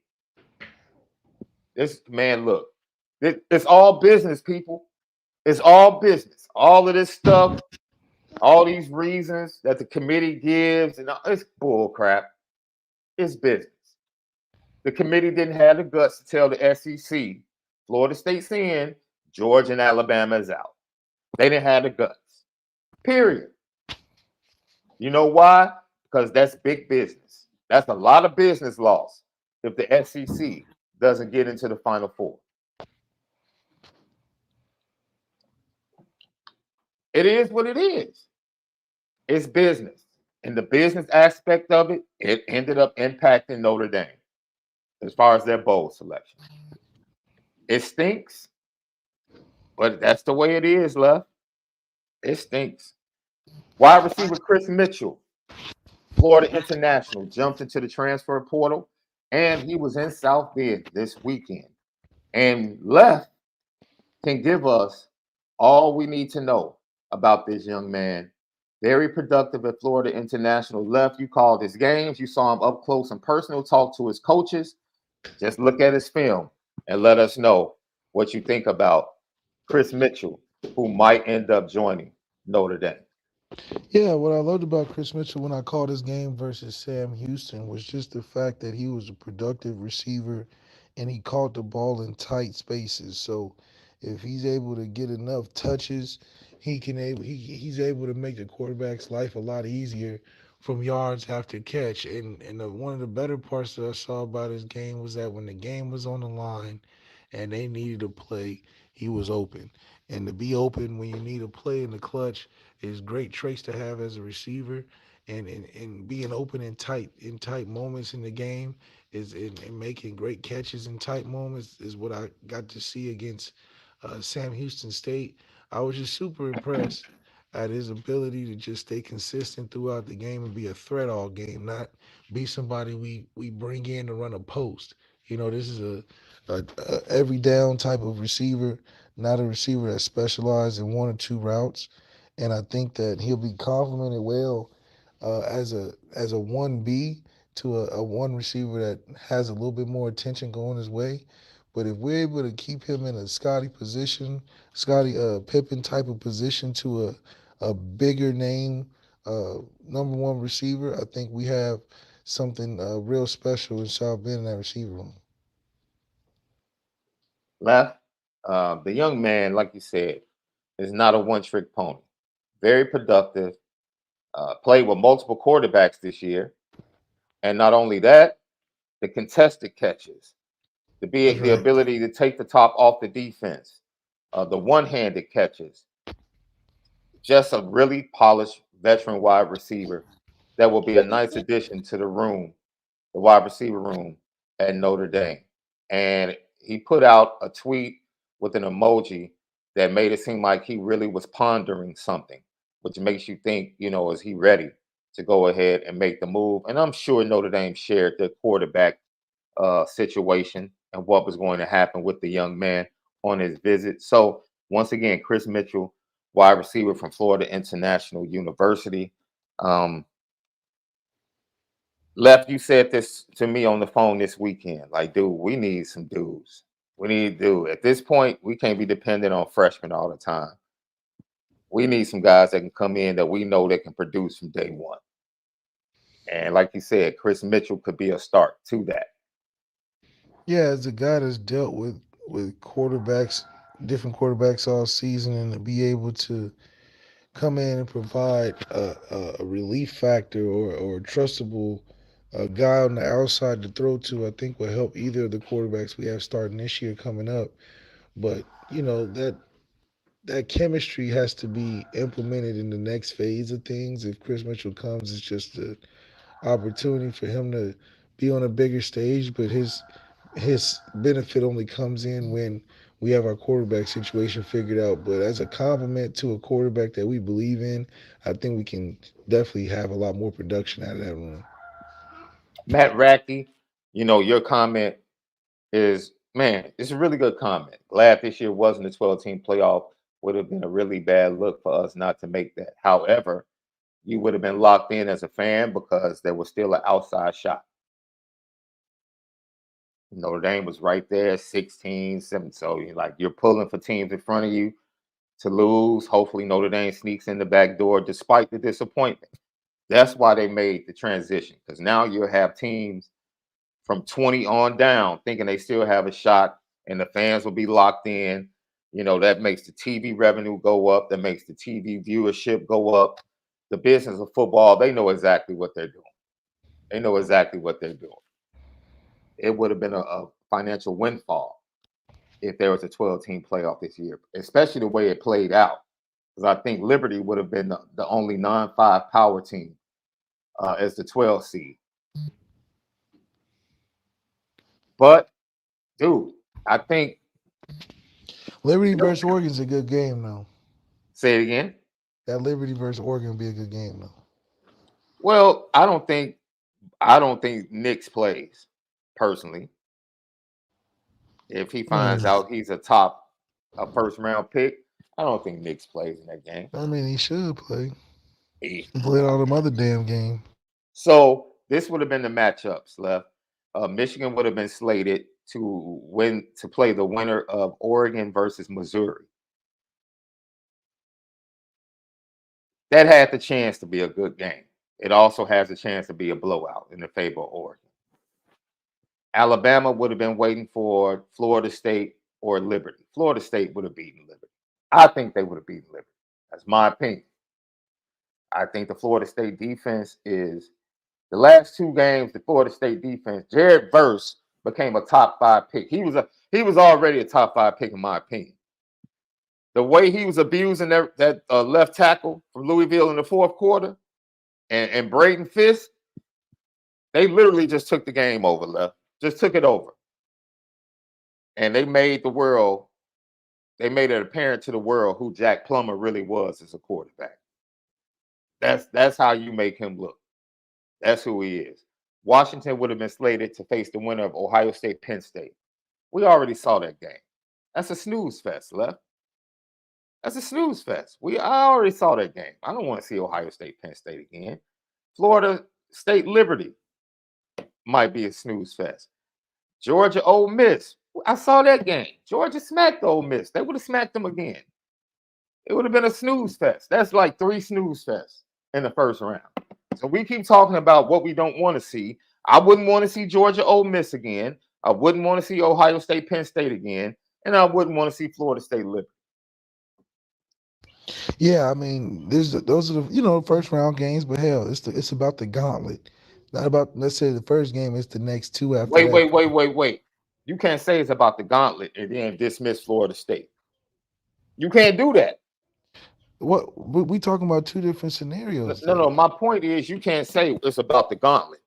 This man, look, it's all business, people. It's all business. All of this stuff, all these reasons that the committee gives, and it's bull crap. It's business. The committee didn't have the guts to tell the SEC, Florida State's in, Georgia and Alabama is out. They didn't have the guts. Period. You know why? Because that's big business. That's a lot of business loss if the SEC doesn't get into the Final Four. It is what it is. It's business. And the business aspect of it, it ended up impacting Notre Dame as far as their bowl selection. It stinks, but that's the way it is, Left. It stinks. Wide receiver KRIS Mitchell, Florida International, jumped into the transfer portal, and he was in South Bend this weekend. And Left can give us all we need to know about this young man. Very productive at Florida International. Left, you called his games. You saw him up close and personal, talk to his coaches. Just look at his film and let us know what you think about Chris Mitchell, who might end up joining Notre Dame. Yeah, what I loved about Chris Mitchell when I called his game versus Sam Houston was just the fact that he was a productive receiver and he caught the ball in tight spaces. So if he's able to get enough touches, he's able to make the quarterback's life a lot easier from yards after catch. And one of the better parts that I saw about his game was that when the game was on the line and they needed a play, he was open. And to be open when you need a play in the clutch is great traits to have as a receiver, and being open in tight moments in the game and making great catches in tight moments is what I got to see against Sam Houston State. I was just super impressed at his ability to just stay consistent throughout the game and be a threat all game, not be somebody we bring in to run a post. This is a every down type of receiver, not a receiver that specializes in one or two routes. And I think that he'll be complemented well as a 1B to a one receiver that has a little bit more attention going his way. But if we're able to keep him in a Scotty Pippen type of position to a bigger name number one receiver, I think we have something real special in South Bend in that receiver room. Left, the young man, like you said, is not a one-trick pony. Very productive. Played with multiple quarterbacks this year, and not only that, the contested catches, That's the right. ability to take the top off the defense, the one-handed catches. Just a really polished veteran wide receiver that will be a nice addition to the wide receiver room at Notre Dame. And he put out a tweet with an emoji that made it seem like he really was pondering something, which makes you think, is he ready to go ahead and make the move? And I'm sure Notre Dame shared the quarterback situation and what was going to happen with the young man on his visit. So once again, Chris Mitchell, wide receiver from Florida International University. Um, Left, you said this to me on the phone this weekend. Like, dude, we need some dudes. We need dude. At this point, we can't be dependent on freshmen all the time. We need some guys that can come in that we know that can produce from day one. And like you said, Chris Mitchell could be a start to that. Yeah, as a guy that's dealt with quarterbacks, different quarterbacks all season, and to be able to come in and provide a relief factor or a trustable guy on the outside to throw to, I think will help either of the quarterbacks we have starting this year coming up. But that chemistry has to be implemented in the next phase of things. If Chris Mitchell comes, it's just a opportunity for him to be on a bigger stage, but his benefit only comes in when we have our quarterback situation figured out. But as a compliment to a quarterback that we believe in, I think we can definitely have a lot more production out of that room. Matt Racky, your comment is, man, it's a really good comment. Glad this year wasn't a 12-team playoff. Would have been a really bad look for us not to make that. However, you would have been locked in as a fan because there was still an outside shot. Notre Dame was right there, 16, 7. So you're pulling for teams in front of you to lose. Hopefully Notre Dame sneaks in the back door despite the disappointment. That's why they made the transition, because now you'll have teams from 20 on down thinking they still have a shot, and the fans will be locked in. That makes the TV revenue go up. That makes the TV viewership go up. The business of football, they know exactly what they're doing. They know exactly what they're doing. It would have been a financial windfall if there was a 12-team playoff this year, especially the way it played out. Because I think Liberty would have been the only non-5 power team as the 12 seed. But, dude, I think. Liberty versus Oregon is a good game, though. Say it again. That Liberty versus Oregon will be a good game, though. Well, I don't think Nix plays personally. If he finds Mm. out he's a first round pick, I don't think Nix plays in that game. I mean, he should play. He- He played all them other damn games. So this would have been the matchups left. Michigan would have been slated to play the winner of Oregon versus Missouri. That had the chance to be a good game. It also has a chance to be a blowout in the favor of Oregon. Alabama would have been waiting for Florida State or Liberty. Florida State would have beaten Liberty. I think they would have beaten Liberty. That's my opinion. I think the Florida State defense is the last two games. The Florida State defense, Jared Verse became a top 5 pick. He was already a top 5 pick in my opinion. The way he was abusing that left tackle from Louisville in the fourth quarter, and Braden Fisk, they literally just took the game over. Left just took it over, and they made it apparent to the world who Jack Plummer really was as a quarterback. That's how you make him look. That's who he is. Washington would have been slated to face the winner of Ohio State, Penn State. We already saw that game. That's a snooze fest, Left. That's a snooze fest. I already saw that game. I don't want to see Ohio State, Penn State again. Florida State Liberty might be a snooze fest. Georgia, Ole Miss. I saw that game. Georgia smacked Ole Miss. They would have smacked them again. It would have been a snooze fest. That's like 3 snooze fests in the first round. So we keep talking about what we don't want to see. I wouldn't want to see Georgia, Ole Miss again. I wouldn't want to see Ohio State, Penn State again. And I wouldn't want to see Florida State Liberty. Yeah, I mean, those are the first round games, but hell, it's about the gauntlet, not about necessarily the first game. It's the next 2 after that. Wait. You can't say it's about the gauntlet and then dismiss Florida State. You can't do that. What we talking about 2 different scenarios. No. My point is you can't say it's about the gauntlet.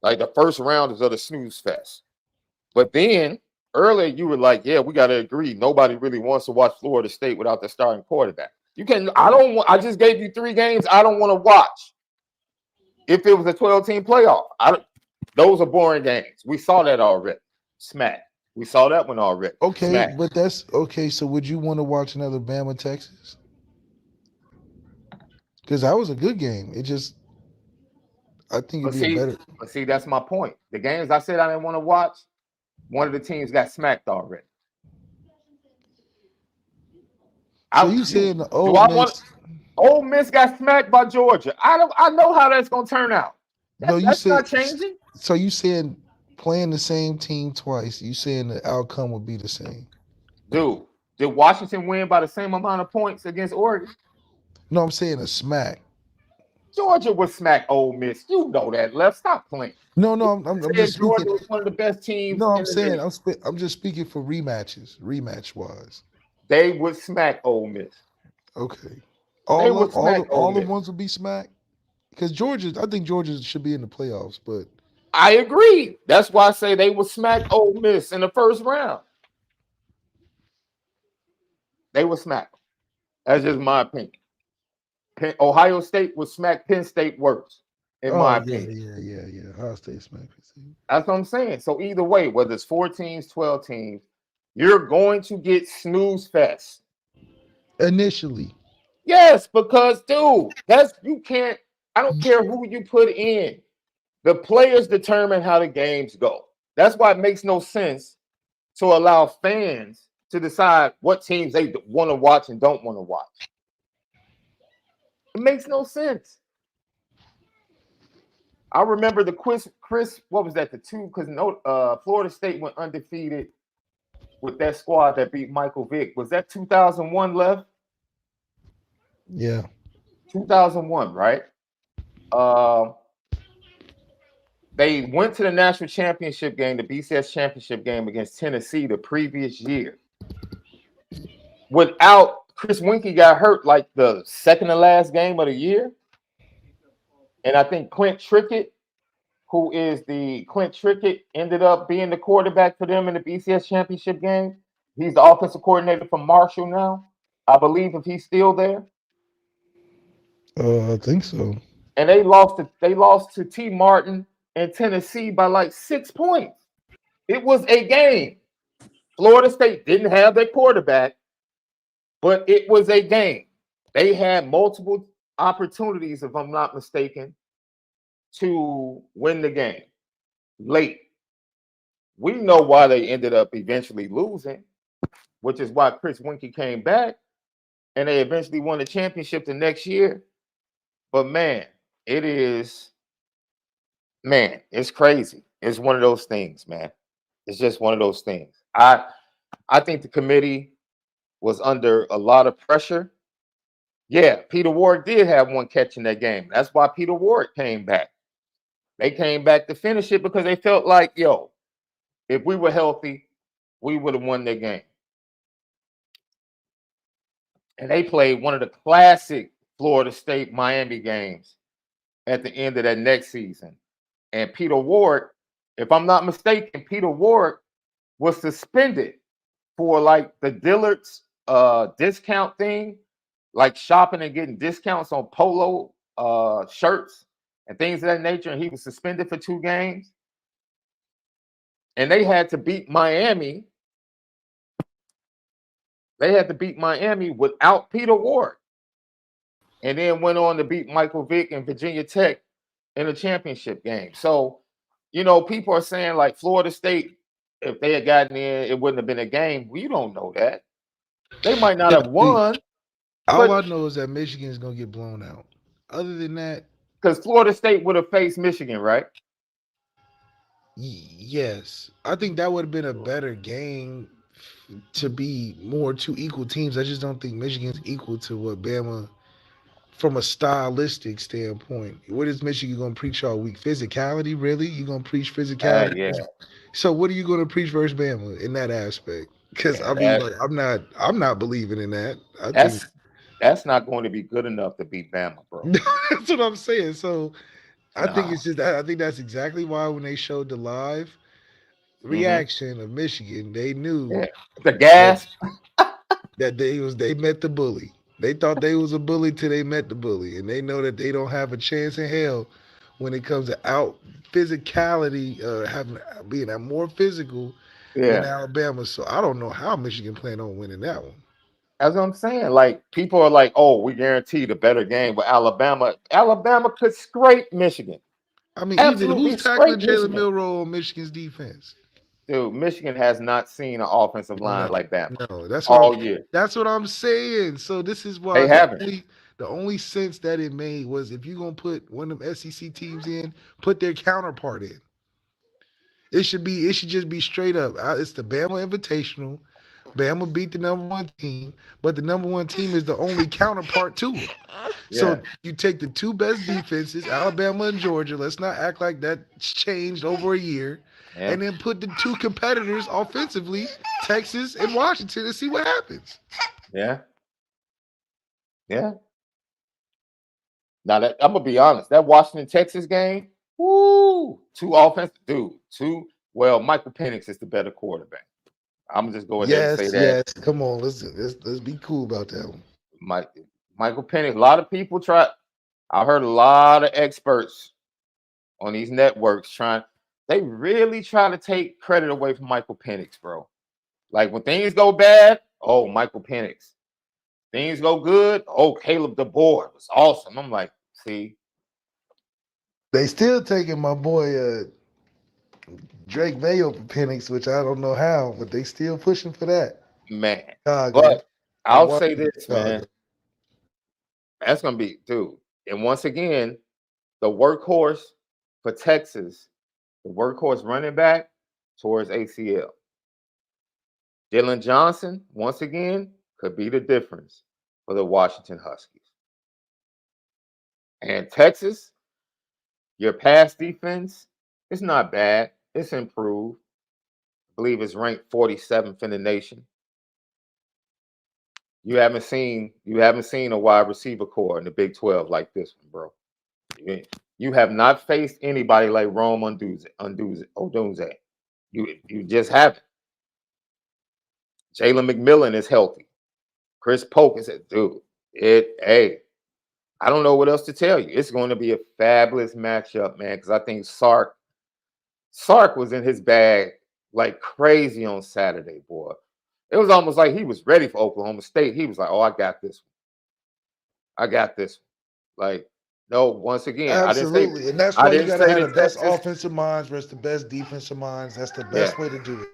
Like the first round is of the snooze fest. But then earlier you were like, yeah, we got to agree. Nobody really wants to watch Florida State without their starting quarterback. I just gave you 3 games I don't want to watch. If it was a 12-team playoff, those are boring games. We saw that already. Smack. We saw that one already. Okay, Smack. but that's okay. So would you want to watch another Bama, Texas? Because that was a good game. I think it'd be better. But see, that's my point. The games I said I didn't want to watch, one of the teams got smacked already. So you saying the Ole Miss got smacked by Georgia? I know how that's gonna turn out. That's not changing. So you saying playing the same team twice? You saying the outcome would be the same? Dude, did Washington win by the same amount of points against Oregon? No, I'm saying a smack. Georgia would smack Ole Miss. You know that. Left. Stop playing. No, I'm just Georgia speaking. was one of the best teams. No, I'm saying I'm just speaking for rematch wise. They would smack Ole Miss. Okay. All the ones would be smacked? Because I think Georgia should be in the playoffs, but I agree. That's why I say they would smack Ole Miss in the first round. They would smack them. That's just my opinion. Ohio State would smack Penn State worse, in my opinion. Yeah. Ohio State smack Penn State. That's what I'm saying. So either way, whether it's 4 teams, 12 teams, you're going to get snooze fest. Initially. Yes, because dude, you can't. I don't care who you put in. The players determine how the games go. That's why it makes no sense to allow fans to decide what teams they want to watch and don't want to watch. It makes no sense. I remember the KRIS, what was that? Because Florida State went undefeated with that squad that beat Michael Vick. Was that 2001 Left? Yeah. 2001, right? They went to the national championship game, the BCS championship game against Tennessee the previous year. Without Chris Winkie got hurt like the second to last game of the year. And I think Clint Trickett ended up being the quarterback for them in the BCS championship game. He's the offensive coordinator for Marshall now, I believe, if he's still there. I think so. And they lost to T. Martin in Tennessee by like 6 points. It was a game. Florida State didn't have their quarterback, but it was a game. They had multiple opportunities, if I'm not mistaken, to win the game late. we know why they ended up eventually losing, which is why Chris Winkie came back and they eventually won the championship the next year. But man, it is, man, it's crazy. It's one of those things, man. It's just one of those things. I think the committee was under a lot of pressure. Yeah, Peter Ward did have one catch in that game. That's why Peter Ward came back. They came back to finish it because they felt like, yo, if we were healthy, we would have won that game. And they played one of the classic Florida State Miami games at the end of that next season. And Peter Ward, if I'm not mistaken, Peter Ward was suspended for like the Dillard's discount thing, like shopping and getting discounts on polo shirts and things of that nature. And he was suspended for 2 games. And they had to beat Miami. They had to beat Miami without Peter Ward. And then went on to beat Michael Vick and Virginia Tech in a championship game. So, you know, people are saying like Florida State, if they had gotten in, it wouldn't have been a game. We don't know that. They might not have won. All I know is that Michigan is going to get blown out. Other than that, because Florida State would have faced Michigan, right? Yes. I think that would have been a better game to be more 2 equal teams. I just don't think Michigan's equal to what Bama, from a stylistic standpoint. What is Michigan going to preach all week? Physicality, really? You going to preach physicality? Yeah. So what are you going to preach versus Bama in that aspect? Because I mean, like, I'm not believing in that. I think that's not going to be good enough to beat Bama, bro. That's what I'm saying. So I think it's just that. I think that's exactly why when they showed the live reaction of Michigan, they knew the gas that they met the bully. They thought they was a bully till they met the bully, and they know that they don't have a chance in hell when it comes to out physicality, being more physical than Alabama. So I don't know how Michigan plan on winning that one. That's what I'm saying. Like, people are like, "Oh, we guaranteed a better game with Alabama." Alabama could scrape Michigan. I mean, even who's tackling Jalen Milroe on Michigan's defense? Dude, Michigan has not seen an offensive line like that. No, that's all year. That's what I'm saying. So this is why they haven't. The only sense that it made was if you're gonna put one of them SEC teams in, put their counterpart in. It should just be straight up. It's the Bama Invitational. Bama beat the #1 team, but the #1 team is the only counterpart to it. So you take the 2 best defenses, Alabama and Georgia. Let's not act like that's changed over a year. And then put the 2 competitors offensively, Texas and Washington, and see what happens. Yeah. Now that I'm gonna be honest, that Washington Texas game, woo, 2 offensive dude, 2. Well, Michael Penix is the better quarterback. I'm gonna just go ahead and say that. Yes, come on, let's be cool about that one. Michael Penix. A lot of people try. I heard a lot of experts on these networks they really try to take credit away from Michael Penix, bro. Like when things go bad, oh, Michael Penix. Things go good, oh, Caleb DeBoer was awesome. I'm like, see. They still taking my boy Drake Mayo for Penix, which I don't know how, but they still pushing for that. Man. But I'll say this, man. That's going to be, dude. And once again, the workhorse for Texas, the workhorse running back towards ACL. Dylan Johnson, once again, could be the difference for the Washington Huskies. And Texas, your pass defense, it's not bad. It's improved. I believe it's ranked 47th in the nation. You haven't seen a wide receiver core in the Big 12 like this one, bro. You have not faced anybody like Rome Odunze. You just haven't. Jalen McMillan is healthy. Chris Polk is a dude. I don't know what else to tell you. It's going to be a fabulous matchup, man, because I think Sark was in his bag like crazy on Saturday, boy. It was almost like he was ready for Oklahoma State. He was like, oh, I got this one. Like, No, once again, Absolutely. And that's I why you didn't got to say have the the best Texas. offensive minds versus the best defensive minds. That's the Yeah, best way to do it.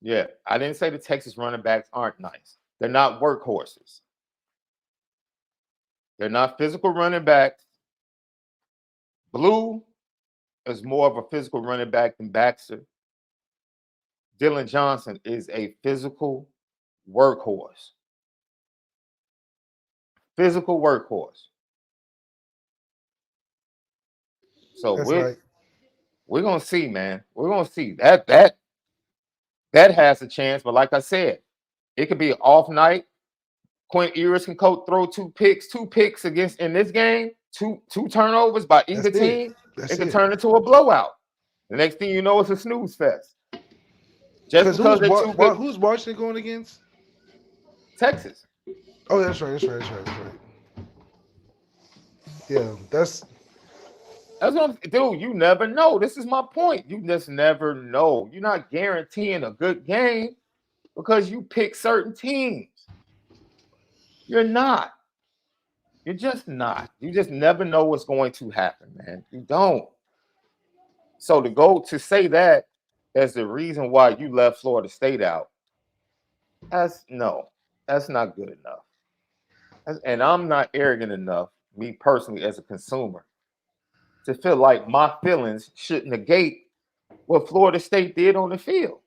yeah. I didn't say the Texas running backs aren't nice. They're not workhorses. They're not physical running backs. Blue is more of a physical running back than Baxter. Dylan Johnson is a physical workhorse. Physical workhorse. So That's right. we're gonna see, man. We're gonna see that has a chance. But like I said, it could be an off night. Quinn Ewers can throw two picks against in this game, two turnovers by either That's it. team. It That's could it. turn into a blowout. The next thing you know, it's a snooze fest. Just Because because they're too good. who's Washington going against? Texas. Oh, that's right. That's right. That's right. That's right. Yeah, That's what dude. You never know. This is my point. You just never know. You're not guaranteeing a good game because you pick certain teams. You're not. You're just not. You just never know what's going to happen, man. You don't. So to go to say that as the reason why you left Florida State out, that's no, that's not good enough. And I'm not arrogant enough, me personally as a consumer, to feel like my feelings should negate what Florida State did on the field.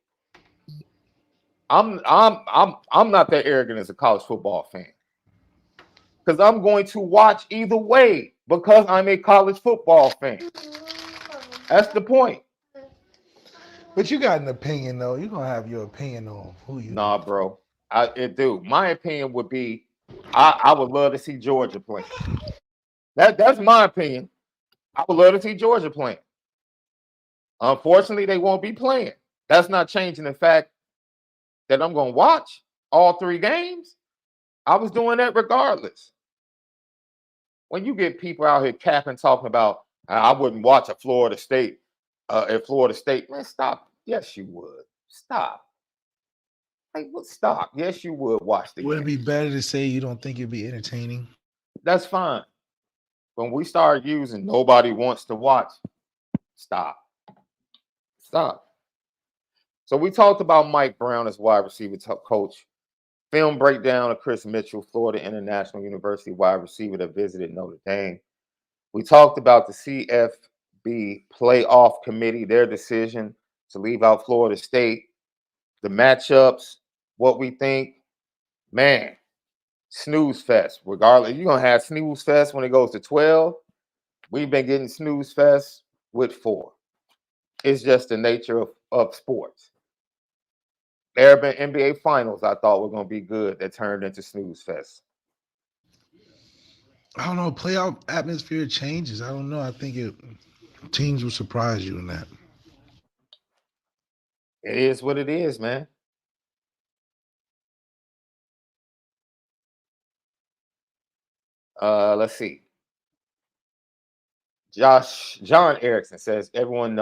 I'm not that arrogant as a college football fan. Because I'm going to watch either way because I'm a college football fan. That's the point. but you got an opinion though. You're gonna have your opinion on who you Nah, think. bro. Do. My opinion would be I would love to see Georgia play. That's my opinion. I would love to see Georgia playing. Unfortunately, they won't be playing. That's not changing the fact that I'm going to watch all three games. I was doing that regardless. When you get people out here capping, talking about, I wouldn't watch a Florida State, at Florida State, man, stop. Yes, you would. Stop. Hey, well, stop. Yes, you would watch the Would it game. be better to say you don't think it'd be entertaining? That's fine. When we start using nobody wants to watch, stop. Stop. So we talked about Mike Brown as wide receiver coach. Film breakdown of Chris Mitchell, Florida International University wide receiver that visited Notre Dame. We talked about the CFB playoff committee, their decision to leave out Florida State, the matchups, what we think. Man, snooze fest. Regardless, you're going to have snooze fest when it goes to 12. We've been getting snooze fest with 4. It's just the nature of sports. There have been NBA finals I thought were going to be good that turned into snooze fest. I don't know. Playoff atmosphere changes. I don't know. I think teams will surprise you in that. It is what it is, man. Let's see. John Erickson says everyone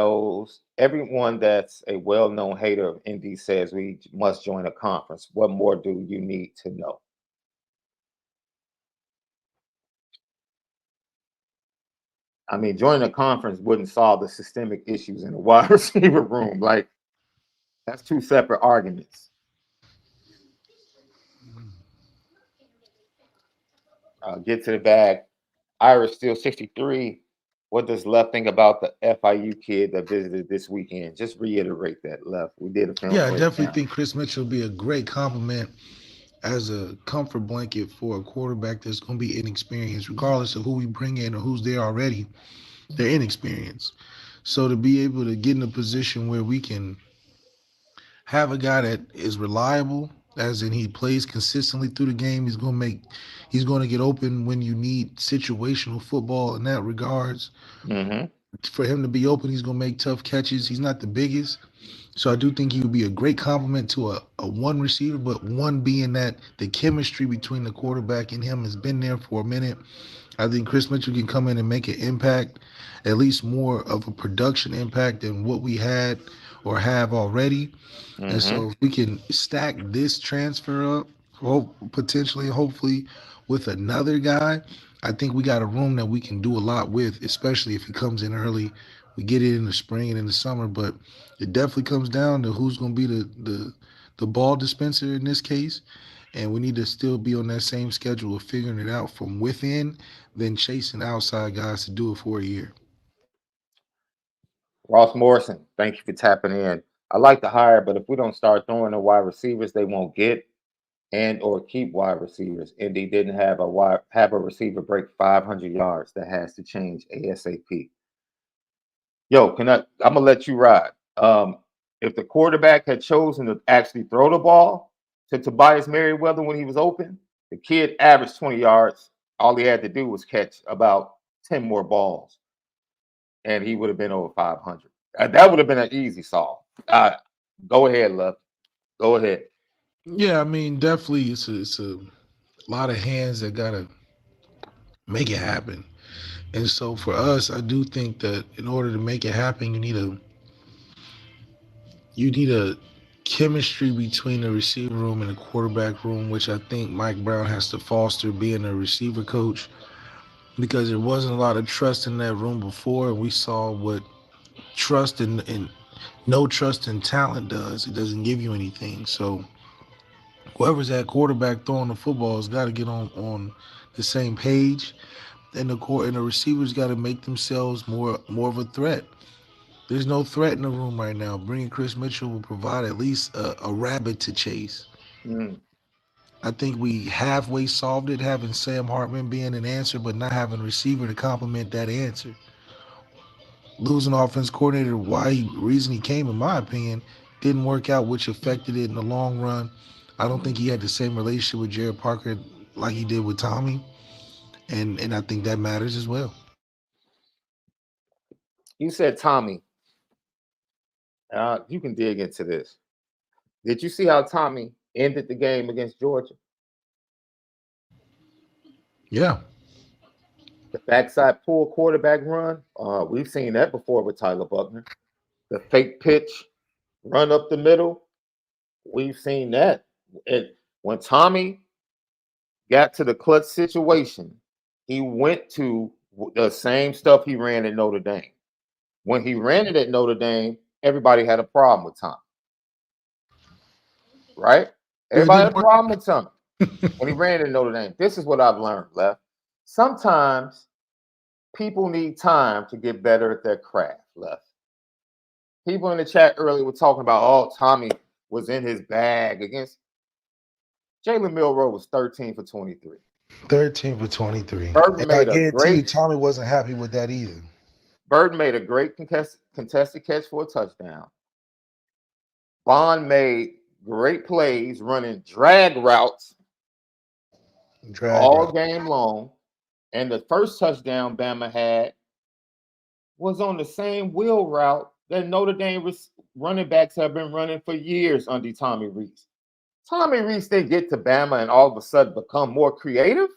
that's a well-known hater of Indy says we must join a conference. What more do you need to know? I mean, joining a conference wouldn't solve the systemic issues in the wide receiver room. Like, that's two separate arguments. Get to the bag. Irish still 63. What does Left think about the FIU kid that visited this weekend? Just reiterate that, Left. We did a film Yeah, I definitely breakdown. think Chris Mitchell will be a great compliment as a comfort blanket for a quarterback that's going to be inexperienced, regardless of who we bring in or who's there already. They're inexperienced. So to be able to get in a position where we can have a guy that is reliable, as in he plays consistently through the game, he's going to get open when you need situational football in that regards. Mm-hmm. For him to be open, he's going to make tough catches. He's not the biggest. So I do think he would be a great compliment to a one receiver, but one being that the chemistry between the quarterback and him has been there for a minute. I think Chris Mitchell can come in and make an impact, at least more of a production impact than what we had or have already. And Mm-hmm. so if we can stack this transfer up, potentially, hopefully, with another guy, I think we got a room that we can do a lot with, especially if he comes in early. We get it in the spring and in the summer, but it definitely comes down to who's going to be the ball dispenser in this case, and we need to still be on that same schedule of figuring it out from within, then chasing outside guys to do it for a year. Ross Morrison, thank you for tapping in. I like the hire, but if we don't start throwing the wide receivers, they won't get and or keep wide receivers. Indy didn't have a receiver break 500 yards. That has to change ASAP. Yo, I'm gonna let you ride. If the quarterback had chosen to actually throw the ball to Tobias Merriweather when he was open, the kid averaged 20 yards. All he had to do was catch about 10 more balls, and he would have been over 500. That would have been an easy solve. Go ahead, Love. Go ahead. Yeah, I mean, definitely, it's a lot of hands that gotta make it happen. And so for us, I do think that in order to make it happen, you need a chemistry between the receiver room and the quarterback room, which I think Mike Brown has to foster being a receiver coach because there wasn't a lot of trust in that room before, and we saw what trust and no trust in talent does. It doesn't give you anything. So whoever's at quarterback throwing the football has got to get on the same page, and the receivers got to make themselves more of a threat. There's no threat in the room right now. Bringing Chris Mitchell will provide at least a rabbit to chase. Mm. I think we halfway solved it, having Sam Hartman being an answer, but not having a receiver to complement that answer. Losing offense coordinator, reason he came, in my opinion, didn't work out, which affected it in the long run. I don't think he had the same relationship with Jared Parker like he did with Tommy, and I think that matters as well. You said Tommy. You can dig into this. Did you see how Tommy ended the game against Georgia? Yeah, The backside pull quarterback run. We've seen that before with Tyler Buckner. The fake pitch run up the middle. We've seen that. When Tommy got to the clutch situation, he went to the same stuff he ran at Notre Dame. When he ran it at Notre Dame, everybody had a problem with Tommy, right? it Everybody had didn't a problem with Tommy when he ran at Notre Dame. This is what I've learned, Left. Sometimes people need time to get better at their craft, Left. People in the chat earlier were talking about, oh, Tommy was in his bag against Jalen Milroe was 13 for 23. 13 for 23. Burton And I made a guarantee you, great Tommy wasn't happy with that either. contested catch for a touchdown. Bond made great plays running drag routes all game long. And the first touchdown Bama had was on the same wheel route that Notre Dame running backs have been running for years under Tommy Rees. Tommy Rees didn't get to Bama and all of a sudden become more creative.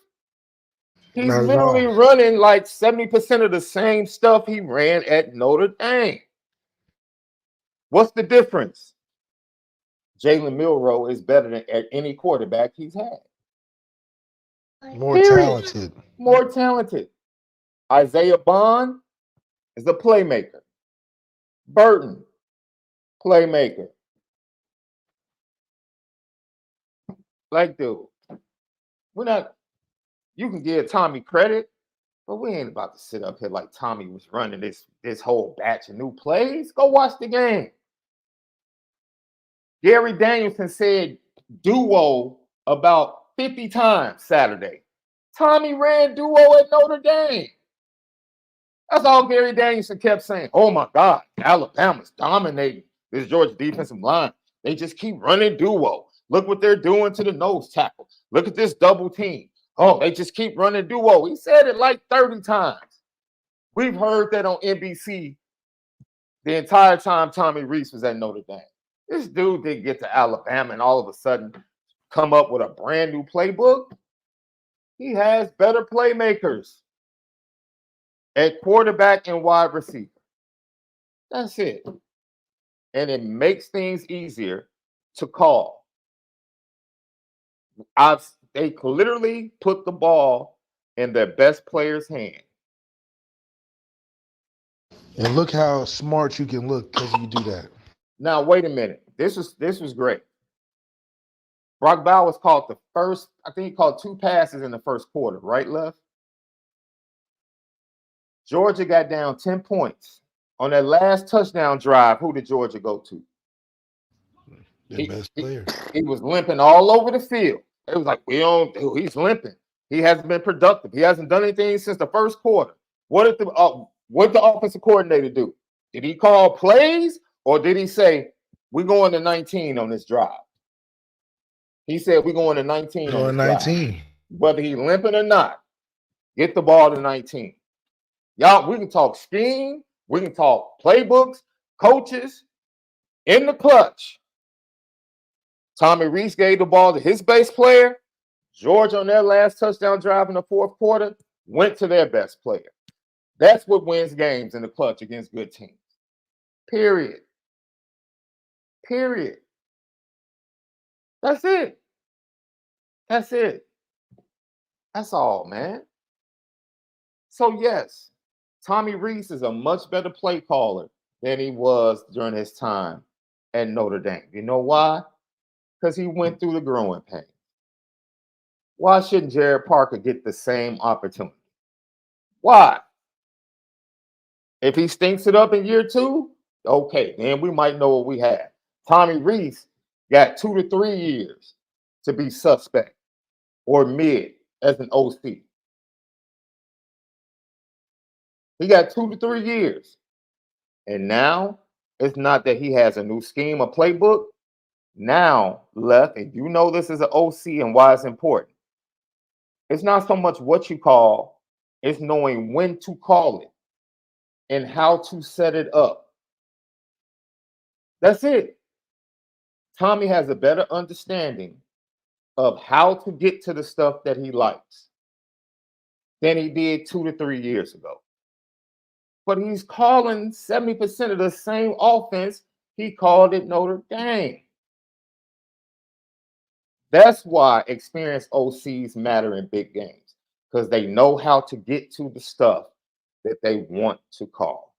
He's Not at literally all. running like 70% of the same stuff he ran at Notre Dame. What's the difference? Jalen Milroe is better than any quarterback he's had. More Period. talented. More talented. Isaiah Bond is a playmaker. Burton, playmaker. Like, dude, we're not, you can give Tommy credit, but we ain't about to sit up here like Tommy was running this whole batch of new plays. Go watch the game. Gary Danielson said duo about 50 times Saturday. Tommy ran duo at Notre Dame. That's all Gary Danielson kept saying. Oh my God, Alabama's dominating this Georgia defensive line. They just keep running duo. Look what they're doing to the nose tackle. Look at this double team. Oh, they just keep running duo. He said it like 30 times. We've heard that on NBC the entire time Tommy Rees was at Notre Dame. This dude didn't get to Alabama and all of a sudden come up with a brand new playbook. He has better playmakers at quarterback and wide receiver. That's it. And it makes things easier to call. They literally put the ball in their best player's hand. And look how smart you can look because you do that. Now, wait a minute. This was great. Brock Bowers caught the first, I think he caught 2 passes in the first quarter, right, Left? Georgia got down 10 points. On that last touchdown drive, who did Georgia go to? Their best player. He was limping all over the field. It was like, he's limping. He hasn't been productive. He hasn't done anything since the first quarter. What did the offensive coordinator do? Did he call plays or did he say, we're going to 19 on this drive? He said, we're going to 19 on this 19. Drive. Whether he's limping or not, get the ball to 19. Y'all, we can talk scheme. We can talk playbooks, coaches, in the clutch. Tommy Rees gave the ball to his base player. Georgia, on their last touchdown drive in the fourth quarter, went to their best player. That's what wins games in the clutch against good teams. Period. Period. That's it. That's it. That's all, man. So, yes, Tommy Rees is a much better play caller than he was during his time at Notre Dame. You know why? Because he went through the growing pains. Why shouldn't Jared Parker get the same opportunity? Why? If he stinks it up in year 2, okay, then we might know what we have. Tommy Rees got 2 to 3 years to be suspect or mid as an OC. He got 2 to 3 years. And now it's not that he has a new scheme or playbook. Now, Left, and you know this is an OC and why it's important. It's not so much what you call, it's knowing when to call it and how to set it up. That's it. Tommy has a better understanding of how to get to the stuff that he likes than he did 2 to 3 years ago. But he's calling 70% of the same offense he called at Notre Dame. That's why experienced OCs matter in big games, because they know how to get to the stuff that they want to call.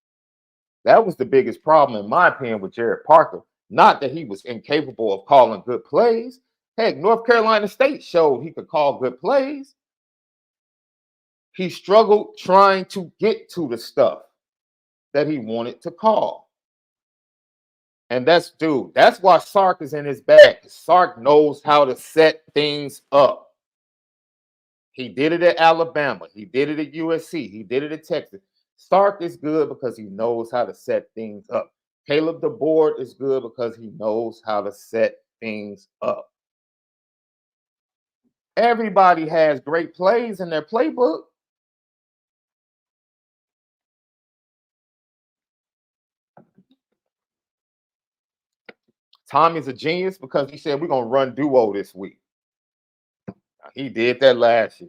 That was the biggest problem, in my opinion, with Jared Parker. Not that he was incapable of calling good plays. Heck, North Carolina State showed he could call good plays. He struggled trying to get to the stuff that he wanted to call. And that's why Sark is in his bag. Sark knows how to set things up. He did it at Alabama. He did it at USC. He did it at Texas. Sark is good because he knows how to set things up. Caleb DeBoer is good because he knows how to set things up. Everybody has great plays in their playbook. Tommy's a genius because he said, we're going to run duo this week. He did that last year.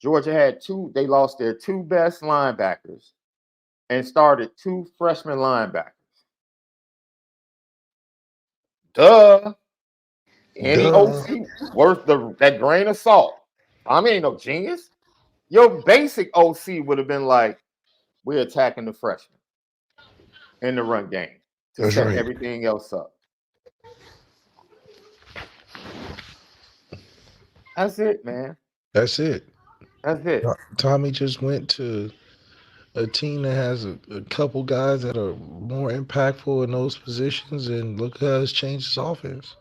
Georgia had they lost their 2 best linebackers and started 2 freshman linebackers. Duh. Any OC worth that grain of salt. Tommy ain't no genius. Your basic OC would have been like, we're attacking the freshman in the run game to set everything else up. That's it, man. That's it. That's it. Tommy just went to a team that has a couple guys that are more impactful in those positions, and look how it's changed his offense.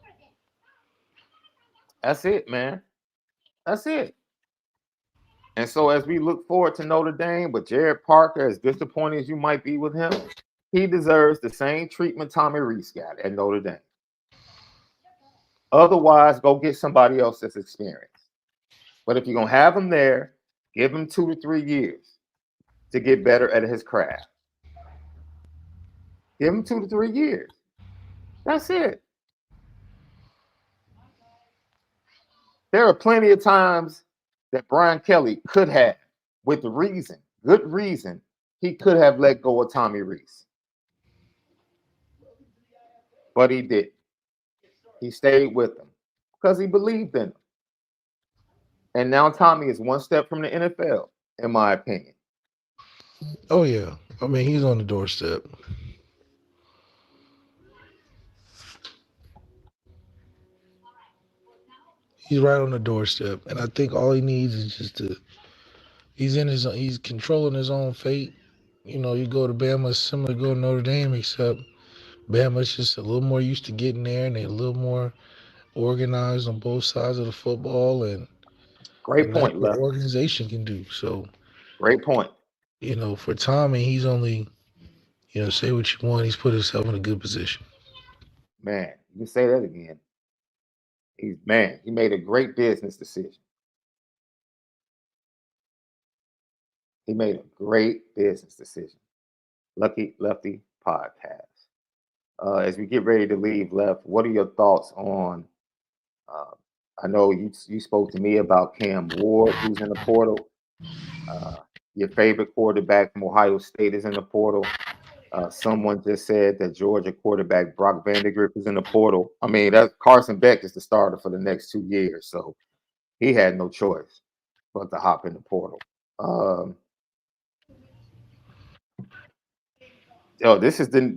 That's it, man. That's it. And so as we look forward to Notre Dame, but Jared Parker, as disappointed as you might be with him, he deserves the same treatment Tommy Rees got at Notre Dame. Otherwise, go get somebody else that's experienced. But if you're going to have him there, give him 2 to 3 years to get better at his craft. Give him 2 to 3 years. That's it. There are plenty of times that Brian Kelly could have, with good reason, he could have let go of Tommy Rees. But he didn't. He stayed with him. because he believed in him. And now Tommy is one step from the NFL, in my opinion. Oh yeah, I mean he's on the doorstep. He's right on the doorstep, and I think all he needs is just to. He's controlling his own fate. You know, you go to Bama, it's similar to go to Notre Dame, except Bama's just a little more used to getting there, and they're a little more organized on both sides of the football, Great and that's point, what Left. organization can do. So, Great point. you know, for Tommy, he's only, you know, say what you want, he's put himself in a good position. Man, you can say that again. He made a great business decision. He made a great business decision. Lucky Lefty podcast. As we get ready to leave, Left, what are your thoughts on? Uh, I know you spoke to me about Cam Ward, who's in the portal. Uh, your favorite quarterback from Ohio State is in the portal. Someone just said that Georgia quarterback Brock Vandegrift is in the portal. I mean, that Carson Beck is the starter for the next 2 years, so he had no choice but to hop in the portal. Um,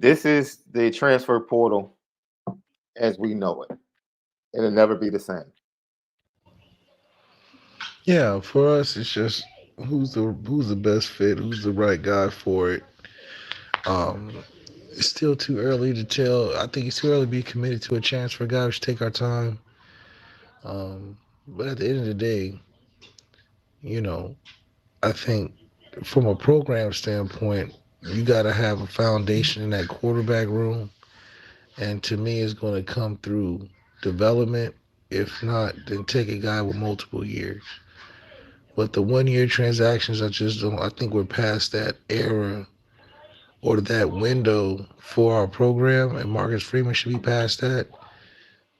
this is the transfer portal as we know it. It'll never be the same. Yeah, for us, it's just who's the best fit, who's the right guy for it. Um, it's still too early to tell. I think it's too early to be committed to a transfer guy. We should take our time. But at the end of the day, you know, I think from a program standpoint, you got to have a foundation in that quarterback room. And to me, it's going to come through development. If not, then take a guy with multiple years. But the 1 year transactions, I just don't. I think we're past that era or that window for our program, and Marcus Freeman should be past that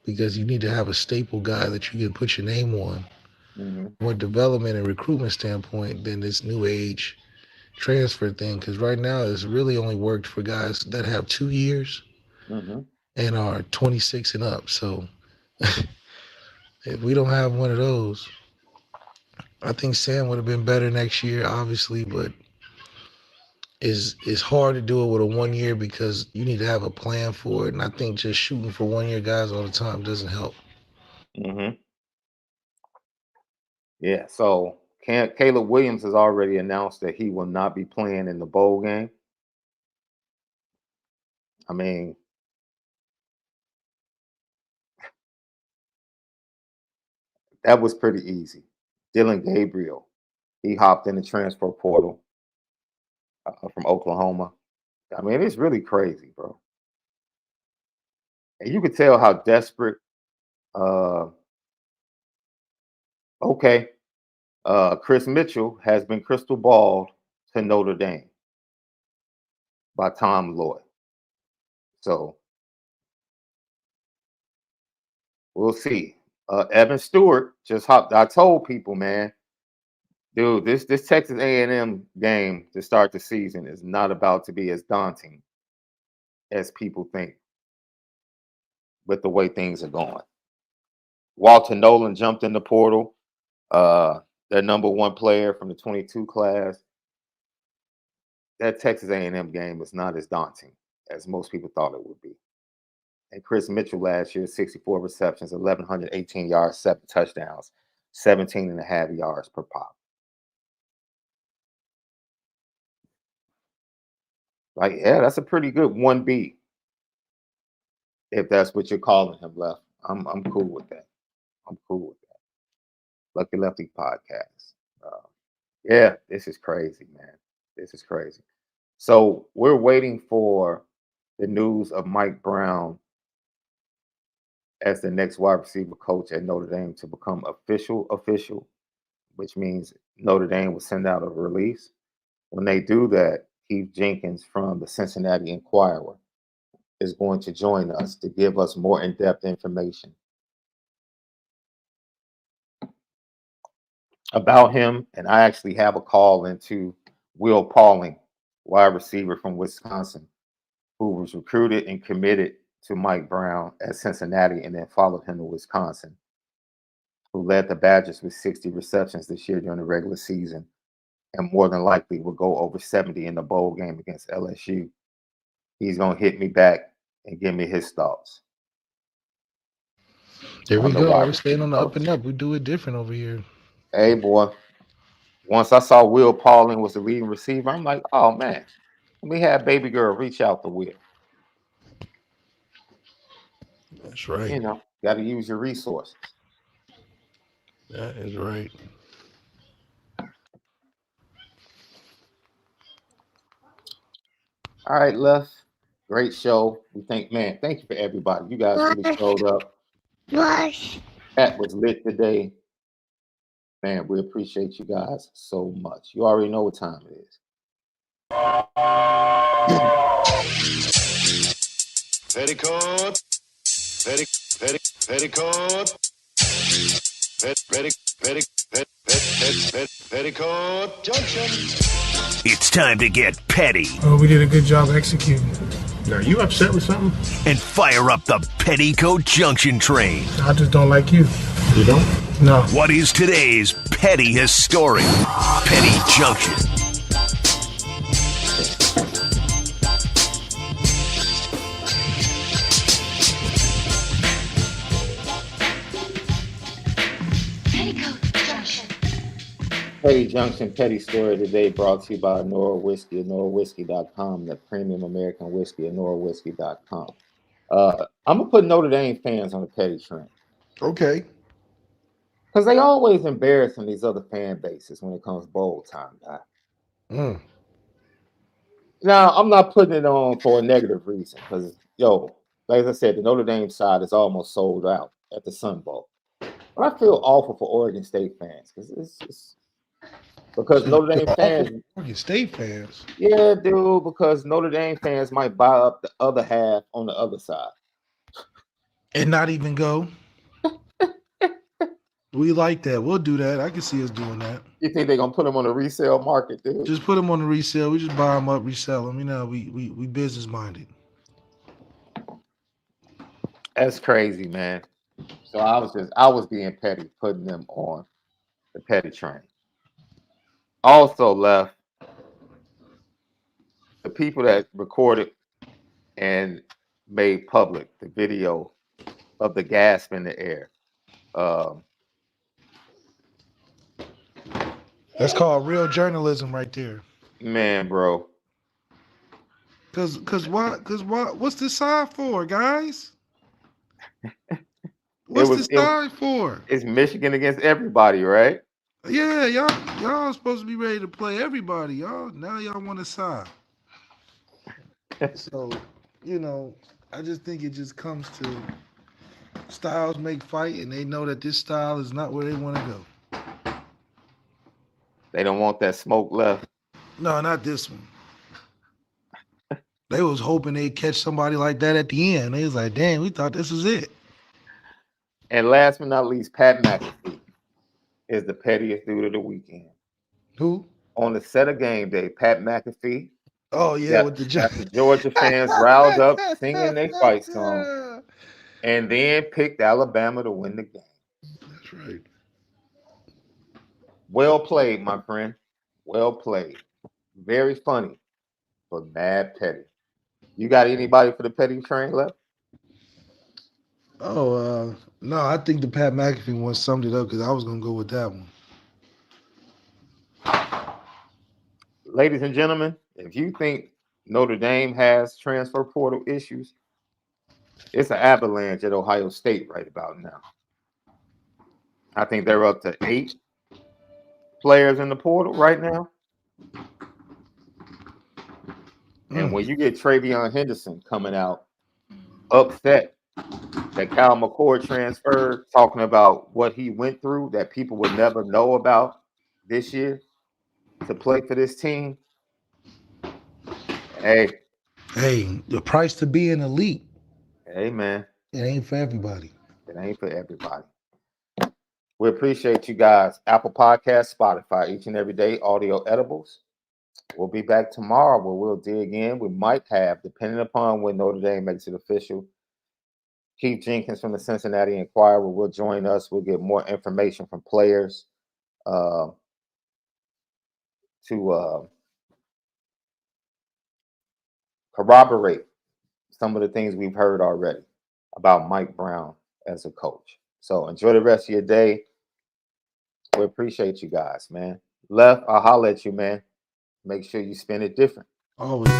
because you need to have a staple guy that you can put your name on. Hmm. More development and recruitment standpoint than this new age transfer thing. Because right now, it's really only worked for guys that have 2 years Hmm. and are 26 and up. So if we don't have one of those, I think Sam would have been better next year, obviously, but it's hard to do it with a 1 year because you need to have a plan for it. And I think just shooting for 1 year guys all the time doesn't help. Hmm. Yeah. So Caleb Williams has already announced that he will not be playing in the bowl game. I mean, that was pretty easy. Dylan Gabriel, he hopped in the transfer portal from Oklahoma. I mean, it's really crazy, bro. And you could tell how desperate. Uh, okay, Chris Mitchell has been crystal balled to Notre Dame by Tom Lloyd. So we'll see. Evan Stewart just hopped. I told people, man, dude, this Texas A&M game to start the season is not about to be as daunting as people think with the way things are going. Walter Nolan jumped in the portal. Uh, their number one player from the 22 class. That Texas A&M game was not as daunting as most people thought it would be. And Chris Mitchell last year, 64 receptions, 1,118 yards, 7 touchdowns, 17 and a half yards per pop. Like, yeah, that's a pretty good 1B, if that's what you're calling him, Left. I'm cool with that. I'm cool with that. Lucky Lefty podcast. Yeah, this is crazy, man. This is crazy. So we're waiting for the news of Mike Brown as the next wide receiver coach at Notre Dame to become official, which means Notre Dame will send out a release. When they do that, Keith Jenkins from the Cincinnati Enquirer is going to join us to give us more in-depth information about him. And I actually have a call into Will Pauling, wide receiver from Wisconsin, who was recruited and committed to Mike Brown at Cincinnati and then followed him to Wisconsin. who led the Badgers with 60 receptions this year during the regular season, and more than likely will go over 70 in the bowl game against LSU. He's going to hit me back and give me his thoughts. There we go. We're staying on the up and up. We do it different over here. Hey, boy. Once I saw Will Pauling was the leading receiver, I'm like, oh, man. Let me have baby girl reach out to Will. That's right. You know, got to use your resources. That is right. All right, Left. Great show. Thank you for everybody. You guys really showed up. That was lit today. Man, we appreciate you guys so much. You already know what time it is. Petticoat. Petticoat Junction. It's time to get petty. Oh, we did a good job executing. Are you upset with something? And fire up the Petticoat Junction train. I just don't like you. You don't? No. What is today's petty historic? Petty Junction. Petty Junction, Petty Story today brought to you by ONORA Whiskey, OnoraWhiskey.com, the premium American whiskey, OnoraWhiskey.com. I'm going to put Notre Dame fans on the petty train. Okay. Because they always embarrassing these other fan bases when it comes bowl time, guy. Now, I'm not putting it on for a negative reason because, like I said, the Notre Dame side is almost sold out at the Sun Bowl. But I feel awful for Oregon State fans because Notre Dame fans, Oregon State fans, yeah, dude, because Notre Dame fans might buy up the other half on the other side and not even go. We like that. We'll do that. I can see us doing that. You think they're gonna put them on the resale market, dude? Just put them on the resale. We just buy them up, resell them. You know, we business minded. That's crazy, man. So I was being petty, putting them on the petty train. Also left the people that recorded and made public the video of the gasp in the air. That's called real journalism right there. Man, bro. Cause what? What's this sign for, guys? What's this sign for? It's Michigan against everybody, right? Yeah, y'all supposed to be ready to play everybody. Y'all want to side. So, I just think it just comes to styles make fight, and they know that this style is not where they want to go. They don't want that smoke left. No, not this one. They was hoping they'd catch somebody like that at the end. They was like, damn, we thought this was it. And last but not least, Pat McAfee is the pettiest dude of the weekend. Who? On the set of game day, Pat McAfee. Oh, yeah, with the Georgia fans riled up, singing their fight song, and then picked Alabama to win the game. That's right. Well played, my friend. Well played. Very funny, but mad petty. You got anybody for the petty train left? Oh, no, I think the Pat McAfee one summed it up because I was going to go with that one. Ladies and gentlemen, if you think Notre Dame has transfer portal issues, it's an avalanche at Ohio State right about now. I think they're up to 8 players in the portal right now. And when you get Travion Henderson coming out upset that Kyle McCord transferred, talking about what he went through that people would never know about this year to play for this team. Hey, the price to be an elite. Hey, man. It ain't for everybody. It ain't for everybody. We appreciate you guys. Apple Podcasts, Spotify, each and every day, audio edibles. We'll be back tomorrow where we'll dig in. We might have, depending upon when Notre Dame makes it official, Keith Jenkins from the Cincinnati Enquirer will join us. We'll get more information from players to corroborate some of the things we've heard already about Mike Brown as a coach. So enjoy the rest of your day. We appreciate you guys, man. Left, I'll holler at you, man. Make sure you spend it different. Always.